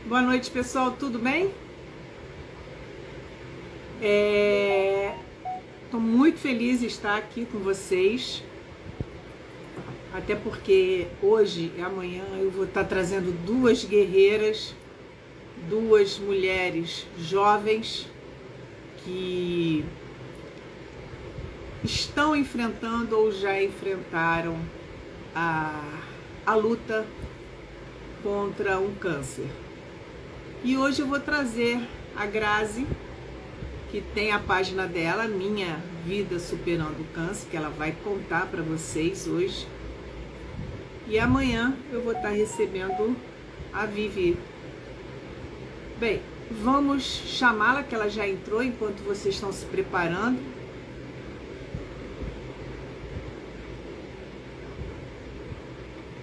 Boa noite, pessoal. Tudo bem? Estou muito feliz de estar aqui com vocês. Até porque hoje e amanhã eu vou estar trazendo duas guerreiras, duas mulheres jovens que estão enfrentando ou já enfrentaram a luta contra um câncer. E hoje eu vou trazer a Grazi, que tem a página dela, Minha Vida Superando o Câncer, que ela vai contar para vocês hoje. E amanhã eu vou estar recebendo a Vivi. Bem, vamos chamá-la, que ela já entrou enquanto vocês estão se preparando.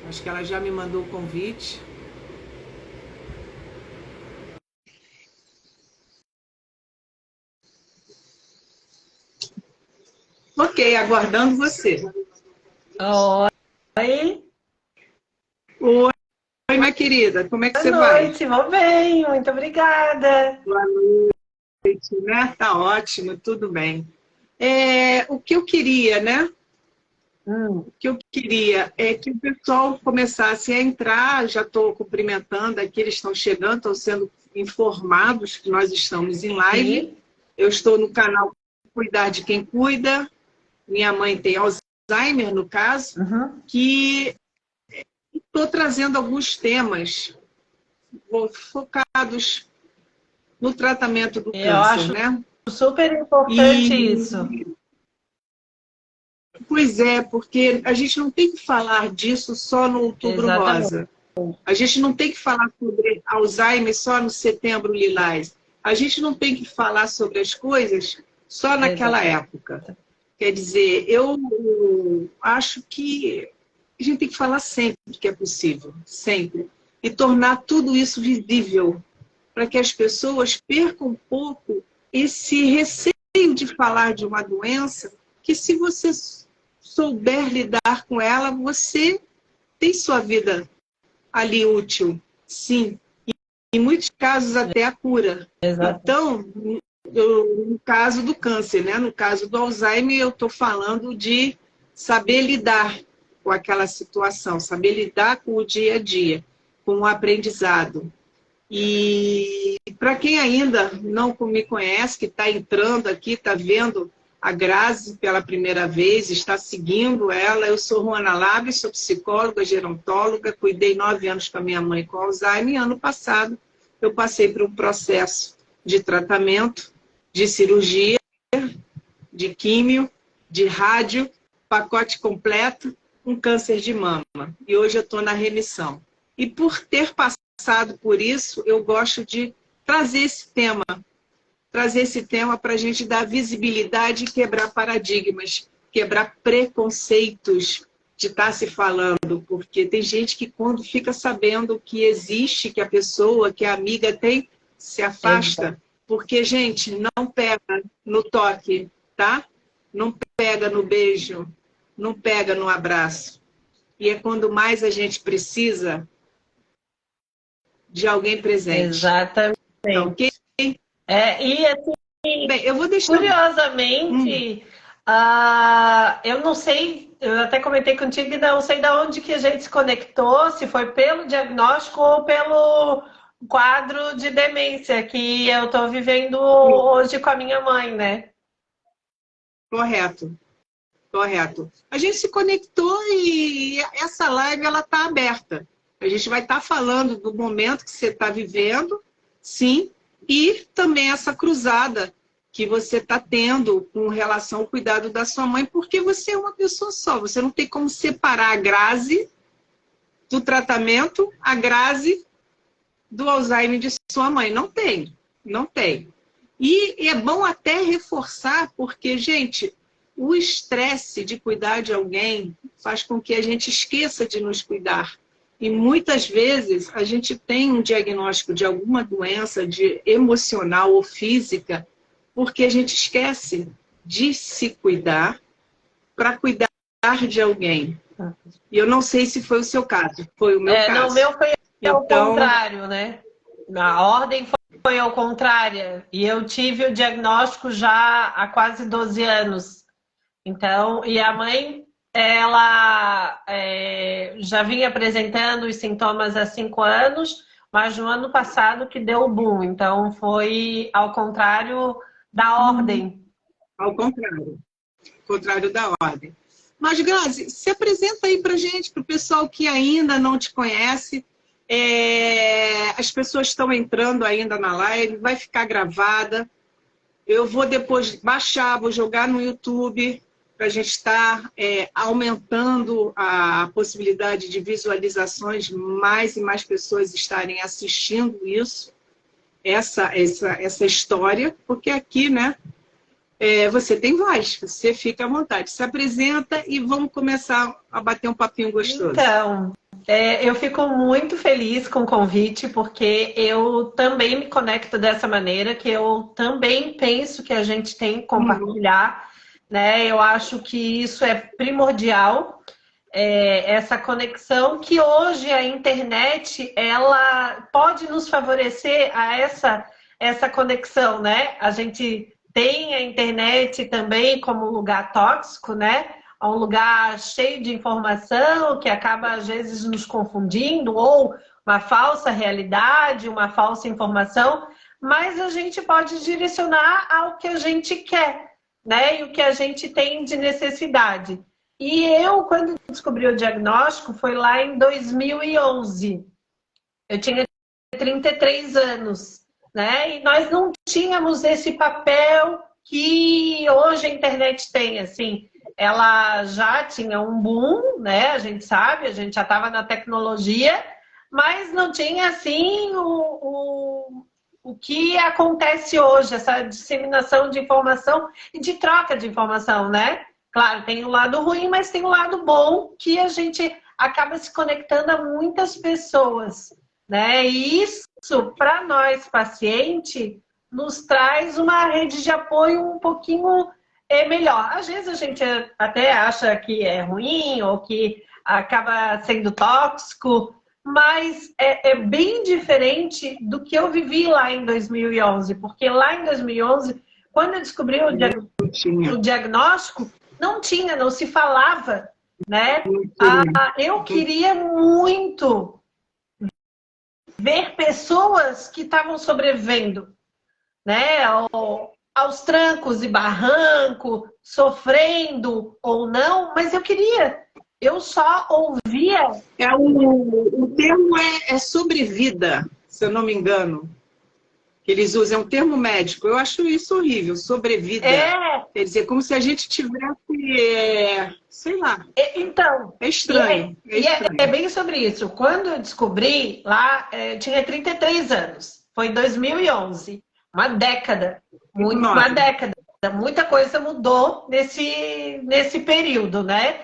Acho que ela já me mandou o convite. Ok, aguardando você. Oi, Oi, minha querida, como é que boa você vai? noite, vou bem, muito obrigada. Boa noite, né? Tá ótimo, tudo bem. O que eu queria, né? O que eu queria é que o pessoal começasse a entrar. Já estou cumprimentando aqui, eles estão chegando, estão sendo informados que nós estamos em live. Sim. Eu estou no canal Cuidar de Quem Cuida. Minha mãe tem Alzheimer, no caso, que estou trazendo alguns temas focados no tratamento do Eu câncer, acho né? super importante isso. E, pois é, porque a gente não tem que falar disso só no Outubro Exatamente. Rosa. A gente não tem que falar sobre Alzheimer só no Setembro Lilás. A gente não tem que falar sobre as coisas só naquela Exatamente. época. Quer dizer, eu acho que a gente tem que falar sempre que é possível, sempre. E tornar tudo isso visível, para que as pessoas percam um pouco esse receio de falar de uma doença, que se você souber lidar com ela, você tem sua vida ali útil, sim. Em muitos casos até a cura. Exatamente. Então, no caso do câncer, né? No caso do Alzheimer, eu estou falando de saber lidar com aquela situação, saber lidar com o dia a dia, com o aprendizado. E para quem ainda não me conhece, que está entrando aqui, está vendo a Grazi pela primeira vez, está seguindo ela, eu sou Ruana Labre, sou psicóloga, gerontóloga, cuidei 9 anos com a minha mãe com Alzheimer, e ano passado eu passei por um processo de tratamento, de cirurgia, de químio, de rádio, pacote completo, um câncer de mama. E hoje eu estou na remissão. E por ter passado por isso, eu gosto de trazer esse tema para a gente dar visibilidade e quebrar paradigmas, quebrar preconceitos de estar se falando, porque tem gente que quando fica sabendo que existe, que a pessoa, que a amiga tem, se afasta, porque, gente, não pega no toque, tá? Não pega no beijo, não pega no abraço. E é quando mais a gente precisa de alguém presente. Exatamente. Tá ok? E assim, Bem, eu vou deixar... curiosamente, eu não sei, eu até comentei contigo e não sei de onde que a gente se conectou, se foi pelo diagnóstico ou pelo quadro de demência que eu estou vivendo hoje com a minha mãe, né? Correto, correto. A gente se conectou e essa live ela está aberta. A gente vai estar falando do momento que você está vivendo, sim, e também essa cruzada que você está tendo com relação ao cuidado da sua mãe, porque você é uma pessoa só. Você não tem como separar a Grazi do tratamento, a Grazi do Alzheimer de sua mãe. Não tem, não tem. E é bom até reforçar, porque, gente, o estresse de cuidar de alguém faz com que a gente esqueça de nos cuidar. E muitas vezes a gente tem um diagnóstico de alguma doença de emocional ou física, porque a gente esquece de se cuidar para cuidar de alguém. E eu não sei se foi o seu caso, foi o meu Não, o caso. meu foi ao Então, contrário, né? A ordem foi ao contrário. E eu tive o diagnóstico já há quase 12 anos. Então, e a mãe, ela já vinha apresentando os sintomas há 5 anos, mas no ano passado que deu o boom. Então, foi ao contrário da ordem. Ao contrário. Ao contrário da ordem. Mas, Grazi, se apresenta aí pra gente, para o pessoal que ainda não te conhece. As pessoas estão entrando ainda na live, vai ficar gravada. Eu vou depois baixar, vou jogar no YouTube, para a gente estar aumentando a possibilidade de visualizações, mais e mais pessoas estarem assistindo isso, essa história, porque aqui, né, você tem voz, você fica à vontade, se apresenta e vamos começar a bater um papinho gostoso. Então, eu fico muito feliz com o convite, porque eu também me conecto dessa maneira, que eu também penso que a gente tem que compartilhar, né? Eu acho que isso é primordial, essa conexão, que hoje a internet, ela pode nos favorecer a essa conexão, né? A gente tem a internet também como um lugar tóxico, né? Um lugar cheio de informação que acaba, às vezes, nos confundindo, ou uma falsa realidade, uma falsa informação, mas a gente pode direcionar ao que a gente quer, né? E o que a gente tem de necessidade. E eu, quando descobri o diagnóstico, foi lá em 2011. Eu tinha 33 anos, né? E nós não tínhamos esse papel que hoje a internet tem, assim. Ela já tinha um boom, né? A gente sabe, a gente já estava na tecnologia, mas não tinha, assim, o que acontece hoje, essa disseminação de informação e de troca de informação, né? Claro, tem o lado ruim, mas tem o lado bom, que a gente acaba se conectando a muitas pessoas, né? E isso, para nós, paciente, nos traz uma rede de apoio um pouquinho melhor. Às vezes a gente até acha que é ruim ou que acaba sendo tóxico, mas é bem diferente do que eu vivi lá em 2011, porque lá em 2011, quando eu descobri o diagnóstico, não se falava, né? Eu queria muito ver pessoas que estavam sobrevivendo, né? Aos trancos e barranco, sofrendo ou não, mas eu só ouvia. O termo é sobrevida, se eu não me engano. Que eles usam, é um termo médico. Eu acho isso horrível, sobrevida. Quer dizer, como se a gente tivesse, sei lá. Então, é estranho. É bem sobre isso. Quando eu descobri lá, eu tinha 33 anos. Foi em 2011. Uma década. Uma década. Muita coisa mudou nesse período, né?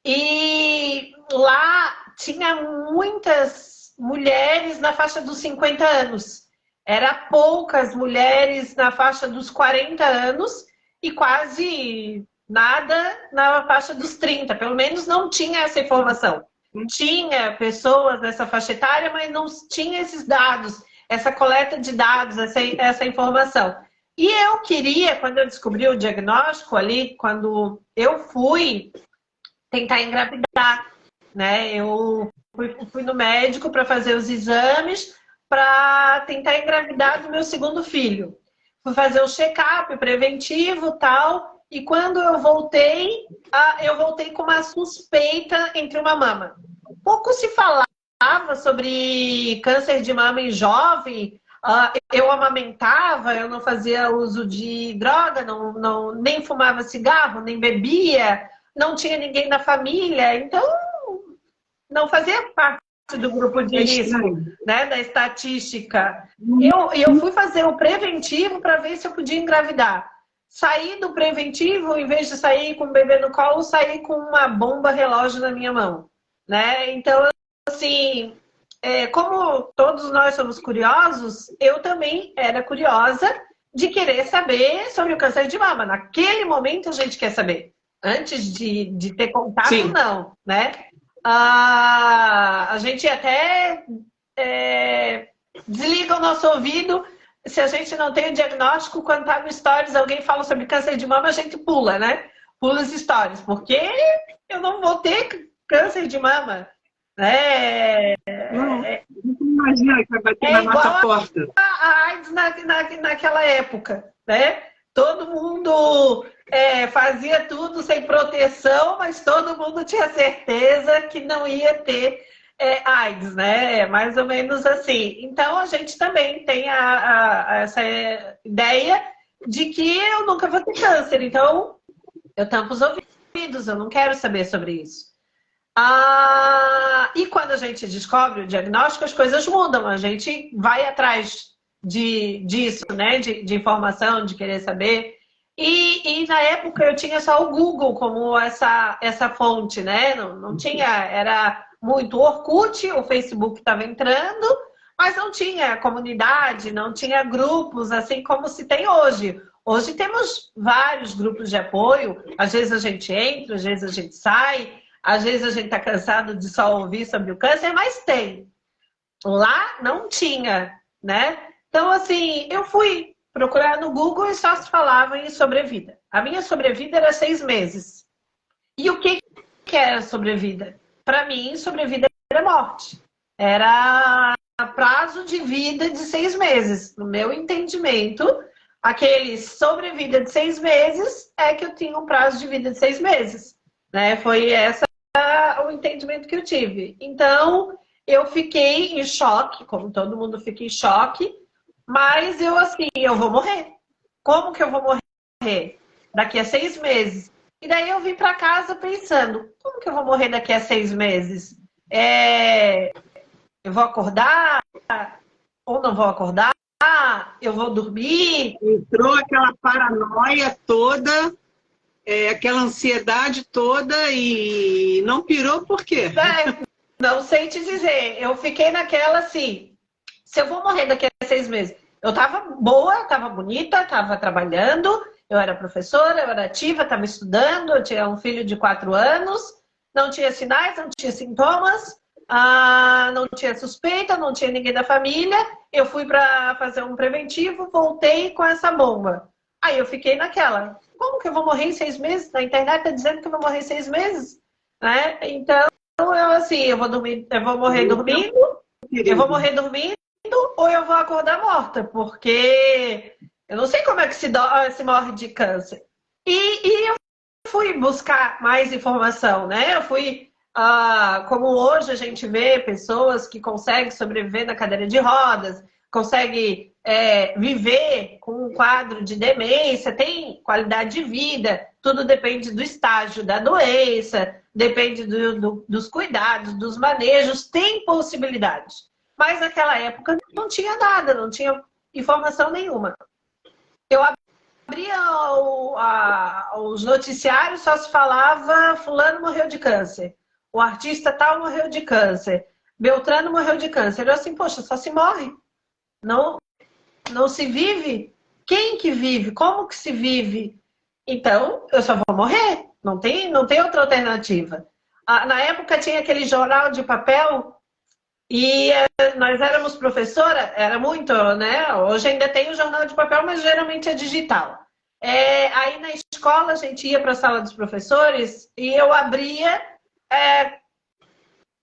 E lá tinha muitas mulheres na faixa dos 50 anos. Era poucas mulheres na faixa dos 40 anos e quase nada na faixa dos 30. Pelo menos não tinha essa informação. Tinha pessoas nessa faixa etária, mas não tinha esses dados, essa coleta de dados, essa informação. E eu queria, quando eu descobri o diagnóstico ali, quando eu fui tentar engravidar, né? Eu fui no médico para fazer os exames para tentar engravidar do meu segundo filho. Fui fazer o check-up preventivo e tal, e quando eu voltei com uma suspeita entre uma mama. Pouco se falava sobre câncer de mama em jovem. Eu amamentava, eu não fazia uso de droga, nem fumava cigarro, nem bebia, não tinha ninguém na família, então não fazia parte do grupo de risco, né, da estatística. Eu fui fazer o preventivo para ver se eu podia engravidar. Saí do preventivo, em vez de sair com o bebê no colo, saí com uma bomba relógio na minha mão, né? Então, assim, como todos nós somos curiosos, eu também era curiosa de querer saber sobre o câncer de mama. Naquele momento a gente quer saber. Antes de ter contato, sim, não, né? A gente até desliga o nosso ouvido. Se a gente não tem o diagnóstico, quando tá no Stories, alguém fala sobre câncer de mama, a gente pula, né? Pula os Stories, porque eu não vou ter câncer de mama. Não, não imagina que vai bater na nossa porta. A AIDS naquela época, né? Todo mundo fazia tudo sem proteção, mas todo mundo tinha certeza que não ia ter AIDS, né? Mais ou menos assim. Então, a gente também tem essa ideia de que eu nunca vou ter câncer. Então, eu tampo os ouvidos, eu não quero saber sobre isso. E quando a gente descobre o diagnóstico, as coisas mudam. A gente vai atrás disso, né? De informação, de querer saber. E na época eu tinha só o Google como essa fonte, né? Não tinha, era muito Orkut, o Facebook estava entrando, mas não tinha comunidade, não tinha grupos, assim como se tem hoje. Hoje temos vários grupos de apoio, às vezes a gente entra, às vezes a gente sai, às vezes a gente está cansado de só ouvir sobre o câncer, mas tem. Lá não tinha, né? Então, assim, eu fui procurar no Google e só se falava em sobrevida. A minha sobrevida era 6 meses. E o que era sobrevida? Para mim, sobrevida era morte. Era prazo de vida de 6 meses. No meu entendimento, aquele sobrevida de 6 meses é que eu tinha um prazo de vida de 6 meses. Né? Foi esse o entendimento que eu tive. Então, eu fiquei em choque, como todo mundo fica em choque, mas eu vou morrer. Como que eu vou morrer? Daqui a 6 meses. E daí eu vim para casa pensando, como que eu vou morrer daqui a 6 meses? Eu vou acordar? Ou não vou acordar? Eu vou dormir? Entrou aquela paranoia toda, aquela ansiedade toda e não pirou por quê? Não sei te dizer. Eu fiquei naquela assim, se eu vou morrer daqui a 6 meses. Eu tava boa, tava bonita, tava trabalhando, eu era professora, eu era ativa, tava estudando, eu tinha um filho de 4 anos, não tinha sinais, não tinha sintomas, não tinha suspeita, não tinha ninguém da família. Eu fui para fazer um preventivo, voltei com essa bomba. Aí eu fiquei naquela, como que eu vou morrer em 6 meses? Na internet tá dizendo que eu vou morrer em 6 meses, né? Então, eu vou dormir, eu vou morrer dormindo, ou eu vou acordar morta, porque eu não sei como é que se morre de câncer. E eu fui buscar mais informação, né? Eu fui, como hoje a gente vê pessoas que conseguem sobreviver na cadeira de rodas, conseguem viver com um quadro de demência, tem qualidade de vida, tudo depende do estágio da doença, depende dos cuidados, dos manejos, tem possibilidades. Mas naquela época não tinha nada, não tinha informação nenhuma. Eu abria os noticiários, só se falava fulano morreu de câncer, o artista tal morreu de câncer, Beltrano morreu de câncer. Eu assim, poxa, só se morre. Não se vive? Quem que vive? Como que se vive? Então, eu só vou morrer. Não tem outra alternativa. Na época tinha aquele jornal de papel e nós éramos professora, era muito, né? Hoje ainda tem o jornal de papel, mas geralmente é digital. Aí na escola a gente ia para a sala dos professores e eu abria,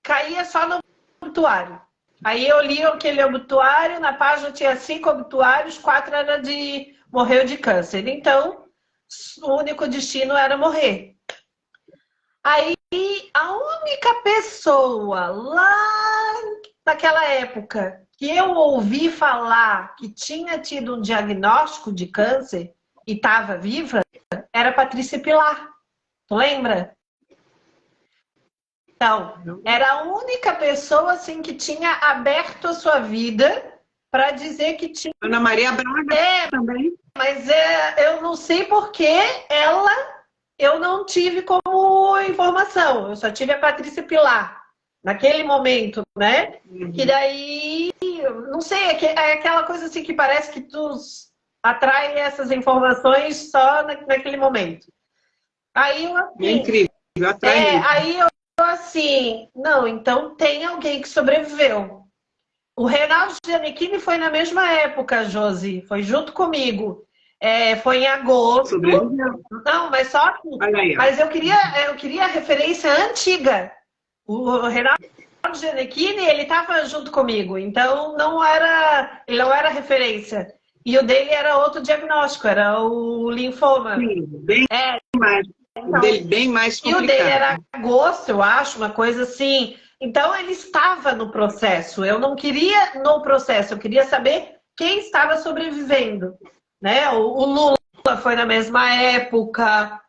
caía só no obituário. Aí eu li aquele obituário, na página tinha 5 obituários, 4 era de morreu de câncer. Então, o único destino era morrer. Aí, a única pessoa lá naquela época que eu ouvi falar que tinha tido um diagnóstico de câncer e estava viva era Patrícia Pilar. Tu lembra? Então, era a única pessoa assim que tinha aberto a sua vida para dizer que tinha... Ana Maria Braga também. Mas eu não sei porque eu não tive como informação. Eu só tive a Patrícia Pilar naquele momento, né? Uhum. Que daí, não sei, é aquela coisa assim que parece que tu atrai essas informações só naquele momento. Aí eu assim, é incrível, atrai muito. aí eu assim, não, então tem alguém que sobreviveu. O Reinaldo Giannichini foi na mesma época, Josi. Foi junto comigo. Foi em agosto. Sobreviveu. Não, mas só que... Olha aí, ó. Mas eu queria a referência antiga. O Reinaldo Giannichini, ele estava junto comigo. Então, ele não era referência. E o dele era outro diagnóstico, era o linfoma. Sim, bem mais. Então, o dele bem mais complicado. E o dele era agosto, eu acho, uma coisa assim. Então, ele estava no processo. Eu não queria no processo, eu queria saber quem estava sobrevivendo. Né? O Lula foi na mesma época.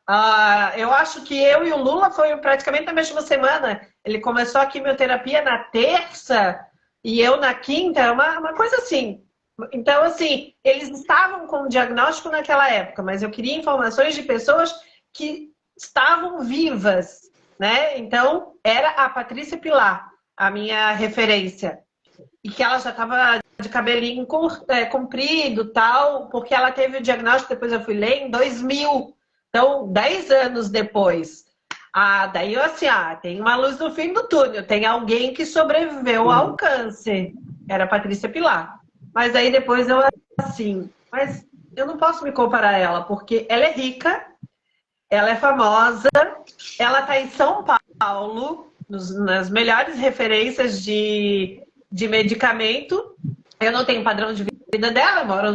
Eu acho que eu e o Lula foi praticamente na mesma semana. Ele começou a quimioterapia na terça e eu na quinta, uma coisa assim. Então, assim, eles estavam com o diagnóstico naquela época, mas eu queria informações de pessoas que estavam vivas, né? Então, era a Patrícia Pilar, a minha referência. E que ela já estava de cabelinho comprido, tal, porque ela teve o diagnóstico, depois eu fui ler, em 2000. Então, 10 anos depois. Daí eu assim, tem uma luz no fim do túnel, tem alguém que sobreviveu ao câncer. Era a Patrícia Pilar. Mas aí depois eu assim, mas eu não posso me comparar a ela, porque ela é rica, ela é famosa, ela está em São Paulo, nas melhores referências de medicamento. Eu não tenho padrão de vida dela, eu moro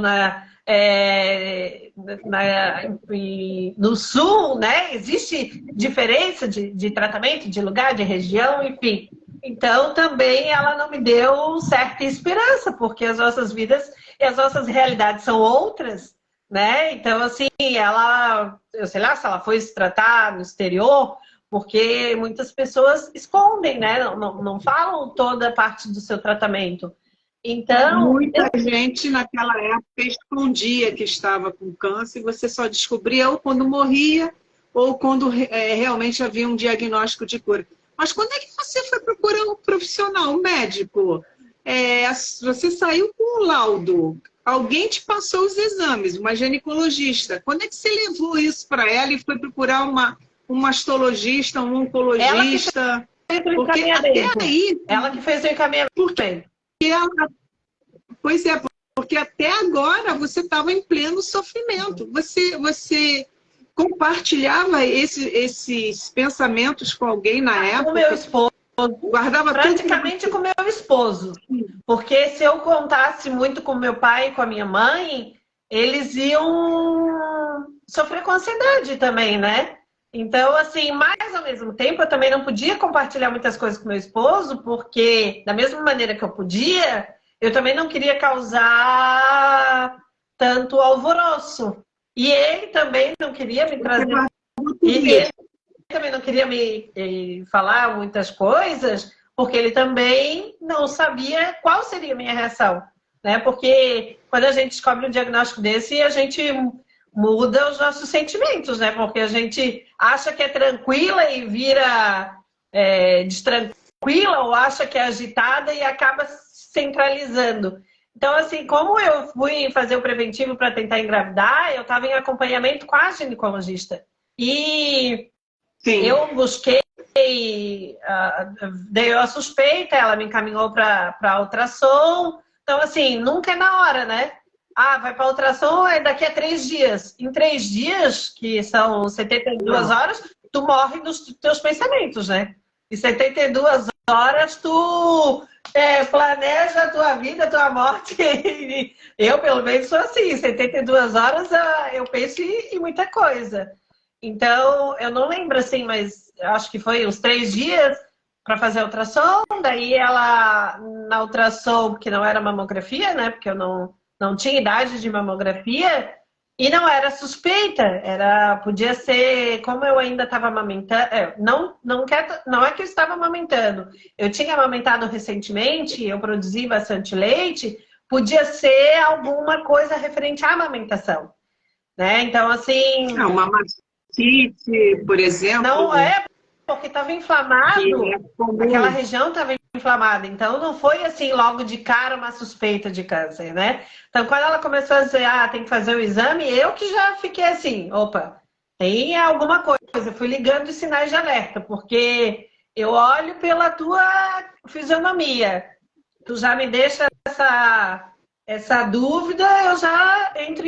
no sul, né? Existe diferença de tratamento, de lugar, de região, enfim. Então, também ela não me deu certa esperança, porque as nossas vidas e as nossas realidades são outras, né? Então, assim, eu sei lá se ela foi se tratar no exterior, porque muitas pessoas escondem, né? Não falam toda a parte do seu tratamento. Então, muita gente naquela época escondia que estava com câncer e você só descobria ou quando morria ou quando realmente havia um diagnóstico de cura. Mas quando é que você foi procurar um profissional, um médico? Você saiu com um laudo, alguém te passou os exames, uma ginecologista. Quando é que você levou isso para ela e foi procurar um mastologista, um oncologista? Porque até aí... Ela que fez o encaminhamento. Pois é, porque até agora você estava em pleno sofrimento. Você compartilhava esses pensamentos com alguém na época? Com o meu esposo. Guardava praticamente tudo... com o meu esposo. Porque se eu contasse muito com meu pai e com a minha mãe, eles iam sofrer com ansiedade também, né? Então, assim, mas ao mesmo tempo eu também não podia compartilhar muitas coisas com meu esposo, porque da mesma maneira que eu podia, eu também não queria causar tanto alvoroço. E ele também não queria me trazer... E ele também não queria me falar muitas coisas, porque ele também não sabia qual seria a minha reação, né? Porque quando a gente descobre um diagnóstico desse, a gente muda os nossos sentimentos, né? Porque a gente acha que é tranquila e vira destranquila, ou acha que é agitada e acaba centralizando. Então, assim, como eu fui fazer o preventivo para tentar engravidar, eu estava em acompanhamento com a ginecologista. E sim, eu busquei, dei a suspeita, ela me encaminhou para ultrassom. Então, assim, nunca é na hora, né? Vai para ultrassom daqui a 3 dias. Em 3 dias, que são 72 horas, tu morre dos teus pensamentos, né? Em 72 horas, tu planeja a tua vida, a tua morte. Eu, pelo menos, sou assim. Em 72 horas, eu penso em muita coisa. Então, eu não lembro assim, mas acho que foi uns 3 dias para fazer a ultrassom. Daí ela, na ultrassom, que não era mamografia, né? Porque eu não tinha idade de mamografia. E não era suspeita, podia ser, como eu ainda estava amamentando, não é que eu estava amamentando, eu tinha amamentado recentemente, eu produzi bastante leite, podia ser alguma coisa referente à amamentação, né? Então, assim... uma mastite, por exemplo. Não porque estava inflamado, aquela região estava inflamada, então não foi assim logo de cara uma suspeita de câncer, né? Então quando ela começou a dizer, tem que fazer o exame, eu que já fiquei assim, opa, tem alguma coisa, eu fui ligando os sinais de alerta, porque eu olho pela tua fisionomia, tu já me deixa essa dúvida, eu já entro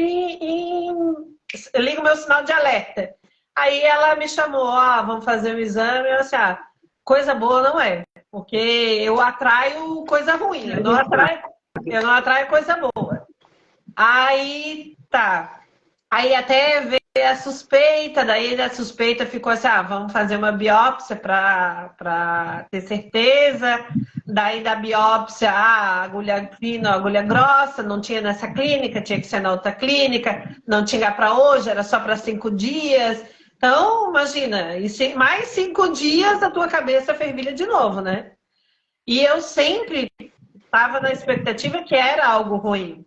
eu ligo meu sinal de alerta. Aí ela me chamou, vamos fazer um exame. Eu disse, coisa boa não é, porque eu atraio coisa ruim, eu não atraio coisa boa. Aí tá. Aí até veio a suspeita, daí a suspeita ficou assim, vamos fazer uma biópsia para ter certeza. Daí da biópsia, agulha fina, agulha grossa, não tinha nessa clínica, tinha que ser na outra clínica, não tinha para hoje, era só para 5 dias. Então, imagina, mais 5 dias a tua cabeça fervilha de novo, né? E eu sempre estava na expectativa que era algo ruim.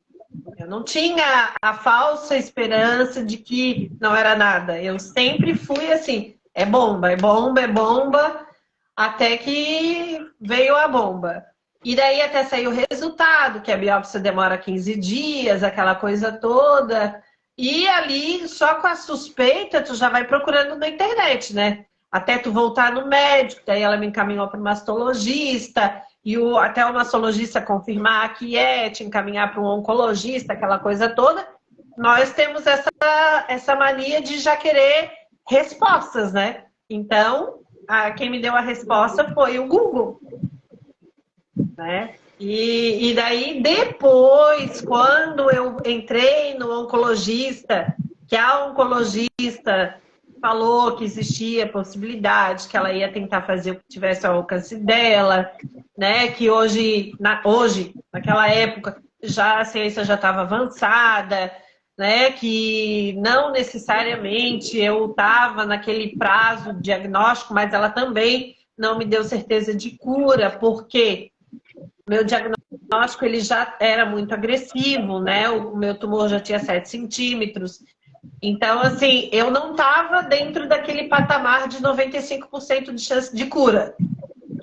Eu não tinha a falsa esperança de que não era nada. Eu sempre fui assim, é bomba, é bomba, é bomba, até que veio a bomba. E daí até sair o resultado, que a biópsia demora 15 dias, aquela coisa toda. E ali, só com a suspeita, tu já vai procurando na internet, né? Até tu voltar no médico, daí ela me encaminhou para o mastologista, e até o mastologista confirmar que te encaminhar para um oncologista, aquela coisa toda. Nós temos essa mania de já querer respostas, né? Então, quem me deu a resposta foi o Google, né? E daí, depois, quando eu entrei no oncologista, que a oncologista falou que existia possibilidade, que ela ia tentar fazer o que tivesse ao alcance dela, né? Que hoje, naquela época, a ciência já estava avançada, né? Que não necessariamente eu estava naquele prazo de diagnóstico, mas ela também não me deu certeza de cura, porque meu diagnóstico ele já era muito agressivo, né? O meu tumor já tinha 7 centímetros. Então, assim, eu não estava dentro daquele patamar de 95% de chance de cura.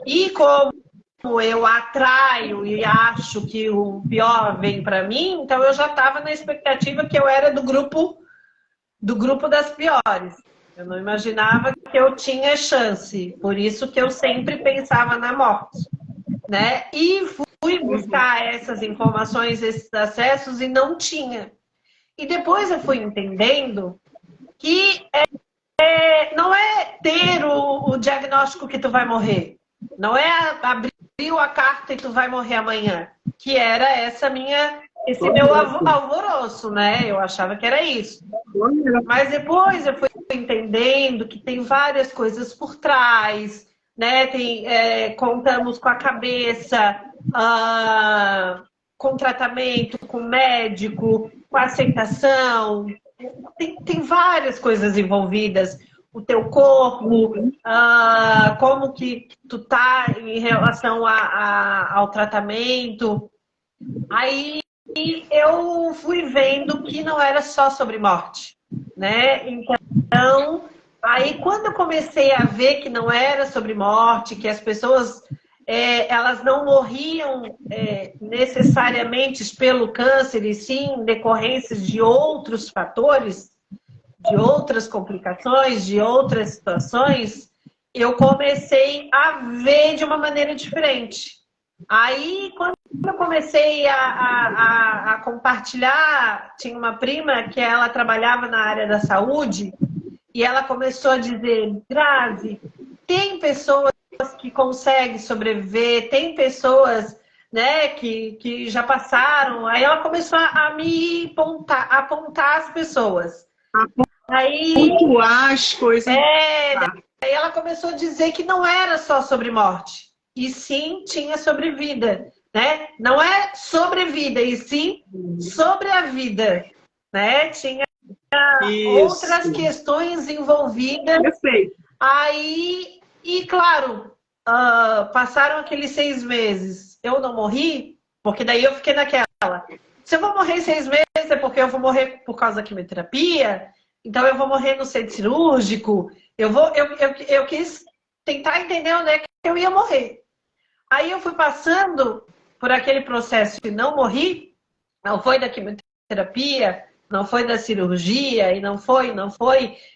E como eu atraio e acho que o pior vem para mim, então eu já estava na expectativa que eu era do grupo das piores. Eu não imaginava que eu tinha chance. Por isso que eu sempre pensava na morte, né? E fui buscar essas informações, esses acessos, e não tinha. E depois eu fui entendendo que não é ter o diagnóstico que tu vai morrer. Não é abrir a carta e tu vai morrer amanhã. Que era esse meu alvoroço, né? Eu achava que era isso. Mas depois eu fui entendendo que tem várias coisas por trás, né? Contamos com a cabeça, com tratamento, com médico, com aceitação. Tem várias coisas envolvidas. O teu corpo, como que tu tá em relação ao tratamento. Aí eu fui vendo que não era só sobre morte, né? Então, aí quando eu comecei a ver que não era sobre morte, que as pessoas elas não morriam necessariamente pelo câncer, e sim em decorrências de outros fatores, de outras complicações, de outras situações, eu comecei a ver de uma maneira diferente. Aí, quando eu comecei a compartilhar, tinha uma prima que ela trabalhava na área da saúde, e ela começou a dizer, Grazi, tem pessoas que conseguem sobreviver, tem pessoas, né, que já passaram. Aí ela começou a me apontar as pessoas. Aí, pontuar as coisas. Aí ela começou a dizer que não era só sobre morte, e sim tinha sobre vida, né? Não é sobre vida, e sim sobre a vida, né? Tinha outras questões envolvidas. Perfeito. Aí, e claro, passaram aqueles 6 meses. Eu não morri, porque daí eu fiquei naquela. Se eu vou morrer em 6 meses, é porque eu vou morrer por causa da quimioterapia, então eu vou morrer no centro cirúrgico. Eu quis tentar entender onde é que eu ia morrer. Aí eu fui passando por aquele processo e não morri. Não foi da quimioterapia, não foi da cirurgia, e não foi.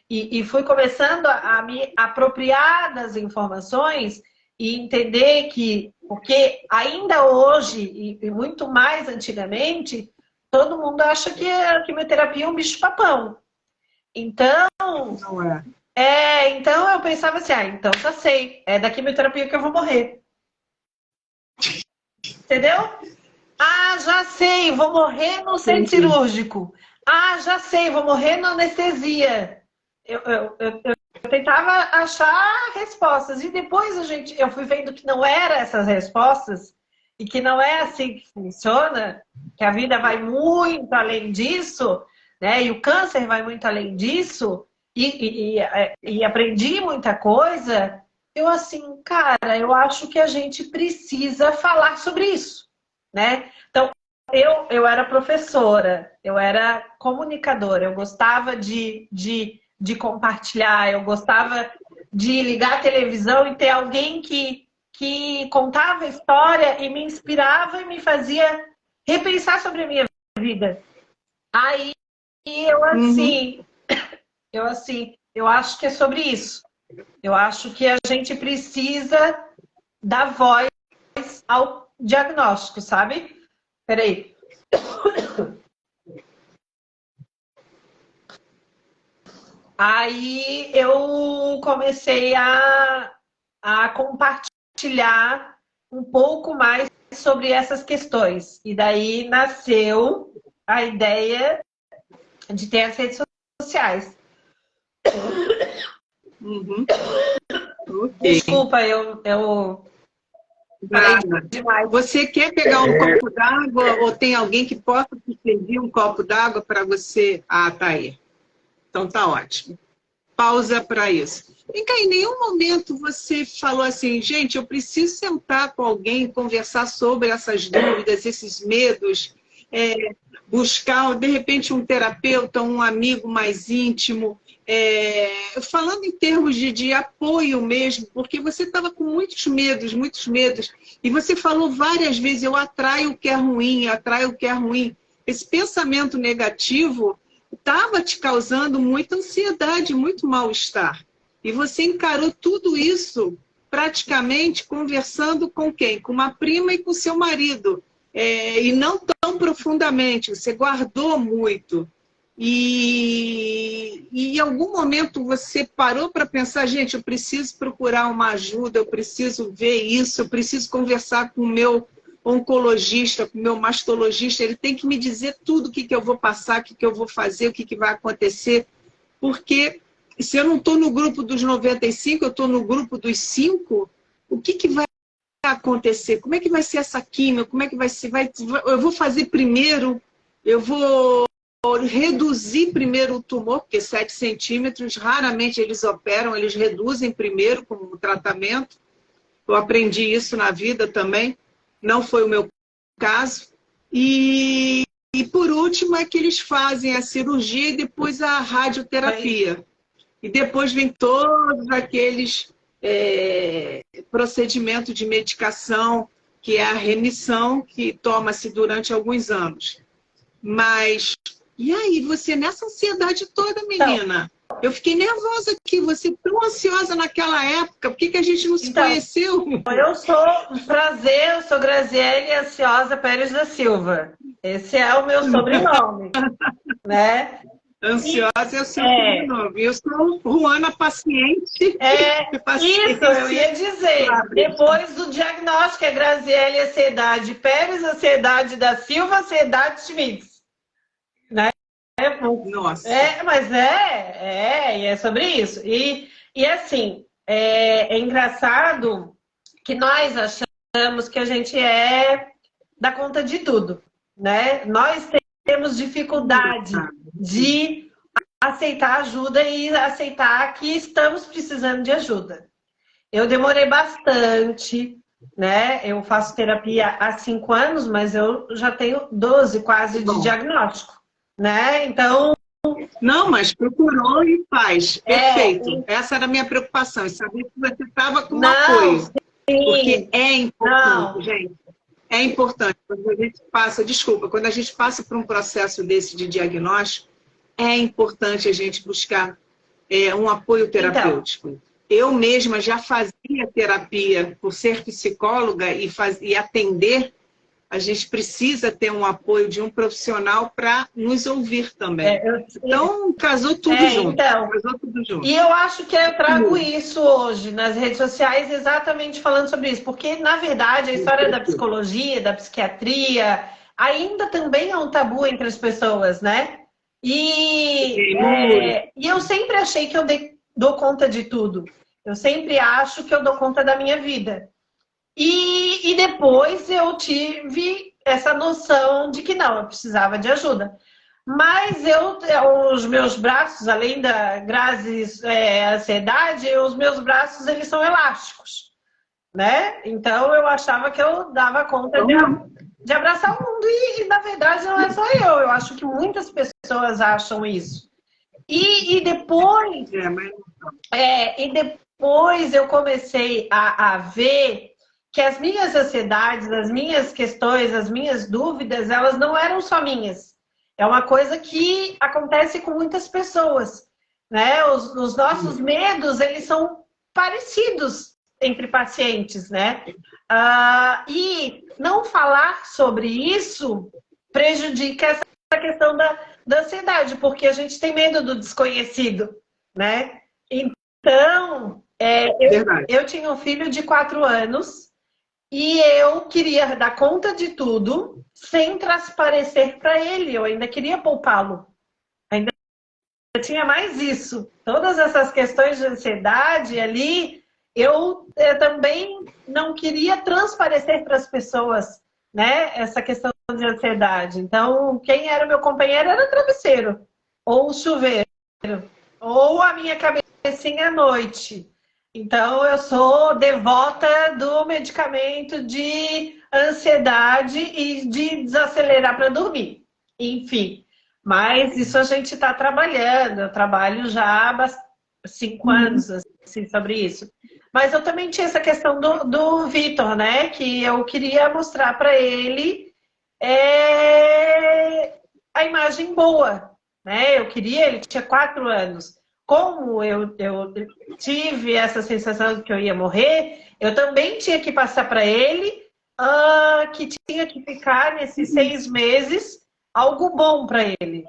E fui começando a me apropriar das informações, e entender que, porque ainda hoje, e muito mais antigamente, todo mundo acha que a quimioterapia é um bicho-papão. Então, Não é. então eu pensava assim, então já sei, é da quimioterapia que eu vou morrer. Entendeu? Ah, já sei, vou morrer no centro cirúrgico. Ah, já sei, vou morrer na anestesia. Eu tentava achar respostas. E depois eu fui vendo que não eram essas respostas e que não é assim que funciona, que a vida vai muito além disso, né? E o câncer vai muito além disso. E aprendi muita coisa. Eu assim, cara, eu acho que a gente precisa falar sobre isso, né? Então, eu era professora, eu era comunicadora, eu gostava de compartilhar, eu gostava de ligar a televisão e ter alguém que contava a história e me inspirava e me fazia repensar sobre a minha vida. Aí eu acho que é sobre isso. Eu acho que a gente precisa dar voz ao diagnóstico, sabe? Peraí. Aí eu comecei a compartilhar um pouco mais sobre essas questões. E daí nasceu a ideia de ter as redes sociais. Uhum. Okay. Desculpa, eu demais. Você quer pegar um copo d'água ou tem alguém que possa te servir um copo d'água para você? Ah, tá aí. Então tá ótimo. Pausa para isso. Vem cá, em nenhum momento você falou assim, gente, eu preciso sentar com alguém, conversar sobre essas dúvidas, esses medos, buscar, de repente, um terapeuta, um amigo mais íntimo, falando em termos de apoio mesmo, porque você estava com muitos medos, e você falou várias vezes, eu atraio o que é ruim, atraio o que é ruim. Esse pensamento negativo estava te causando muita ansiedade, muito mal-estar. E você encarou tudo isso praticamente conversando com quem? Com uma prima e com seu marido. E não tão profundamente, você guardou muito. E em algum momento você parou para pensar, gente, eu preciso procurar uma ajuda, eu preciso ver isso, eu preciso conversar com o meu oncologista, com o meu mastologista, ele tem que me dizer tudo o que eu vou passar, o que eu vou fazer, o que vai acontecer, porque se eu não estou no grupo dos 95, eu estou no grupo dos 5, o que vai acontecer? Como é que vai ser essa química? Como é que vai ser? Eu vou fazer primeiro, eu vou reduzir primeiro o tumor, porque 7 centímetros, raramente eles operam, eles reduzem primeiro com o tratamento. Eu aprendi isso na vida também, não foi o meu caso. E por último é que eles fazem a cirurgia e depois a radioterapia. E depois vem todos aqueles procedimentos de medicação, que é a remissão, que toma-se durante alguns anos. Mas, e aí, você nessa ansiedade toda, menina? Eu fiquei nervosa aqui, você tão ansiosa naquela época, por que a gente não se conheceu? Eu sou Graziele Ansiosa Pérez da Silva. Esse é o meu sobrenome, né? Ansiosa é o seu sobrenome. Eu sou Juana Paciente. Isso, eu ia dizer. Depois do diagnóstico, é Graziele Ansiedade Pérez, Ansiedade da Silva, Ansiedade Schmitz. Né? Nossa. Mas e é sobre isso. E assim, é engraçado que nós achamos que a gente dá conta de tudo, né? Nós temos dificuldade de aceitar ajuda e aceitar que estamos precisando de ajuda. Eu demorei bastante, né? Eu faço terapia há 5 anos, mas eu já tenho 12 quase de diagnóstico, né? Então... Não, mas procurou e faz. Perfeito. Essa era a minha preocupação, saber que você estava com apoio. Sim. Porque é importante, gente. É importante. Quando a gente passa, quando a gente passa por um processo desse de diagnóstico, é importante a gente buscar um apoio terapêutico. Eu mesma já fazia terapia por ser psicóloga e atender. A gente precisa ter um apoio de um profissional para nos ouvir também. Então, casou tudo junto. Então, casou tudo junto. E eu acho que eu trago isso hoje nas redes sociais, exatamente falando sobre isso. Porque, na verdade, a história da psicologia, da psiquiatria, ainda também é um tabu entre as pessoas, né? E eu sempre achei que eu dou conta de tudo. Eu sempre acho que eu dou conta da minha vida. E depois eu tive essa noção de que não, eu precisava de ajuda. Mas os meus braços, além da ansiedade, os meus braços, eles são elásticos, né? Então eu achava que eu dava conta de abraçar o mundo e na verdade não é só eu. Eu acho que muitas pessoas acham isso. E depois eu comecei a ver que as minhas ansiedades, as minhas questões, as minhas dúvidas, elas não eram só minhas. É uma coisa que acontece com muitas pessoas, né? Os nossos medos, eles são parecidos entre pacientes, né? E não falar sobre isso prejudica essa questão da ansiedade, porque a gente tem medo do desconhecido, né? Então, eu tinha um filho de 4 anos e eu queria dar conta de tudo sem transparecer para ele. Eu ainda queria poupá-lo. Ainda tinha mais isso. Todas essas questões de ansiedade ali, eu também não queria transparecer para as pessoas, né? Essa questão de ansiedade. Então, quem era o meu companheiro era o travesseiro, ou o chuveiro, ou a minha cabecinha à noite. Então, eu sou devota do medicamento de ansiedade e de desacelerar para dormir. Enfim, mas isso a gente está trabalhando. Eu trabalho já há 5 anos assim, sobre isso. Mas eu também tinha essa questão do Vitor, né? Que eu queria mostrar para ele a imagem boa, né? Ele tinha 4 anos. Como eu tive essa sensação de que eu ia morrer, eu também tinha que passar para ele que tinha que ficar nesses 6 meses algo bom para ele,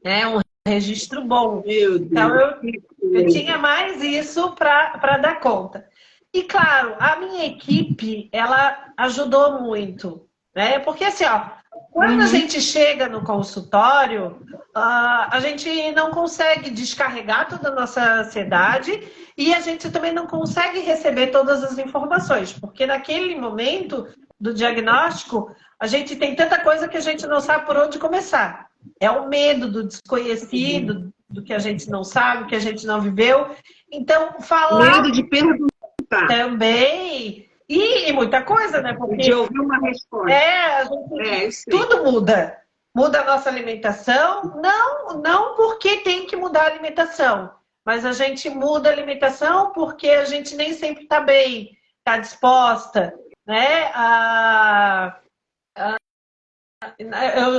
né? Um registro bom. Então eu tinha mais isso para dar conta. E claro, a minha equipe, ela ajudou muito, né? Porque assim, quando a gente chega no consultório, a gente não consegue descarregar toda a nossa ansiedade e a gente também não consegue receber todas as informações, porque naquele momento do diagnóstico, a gente tem tanta coisa que a gente não sabe por onde começar. É o medo do desconhecido, do que a gente não sabe, que a gente não viveu. Então, falar... Medo de perguntar. Também... E muita coisa, né? Porque de ouvir uma resposta. Tudo muda. Muda a nossa alimentação. Não porque tem que mudar a alimentação. Mas a gente muda a alimentação porque a gente nem sempre está bem, está disposta, né?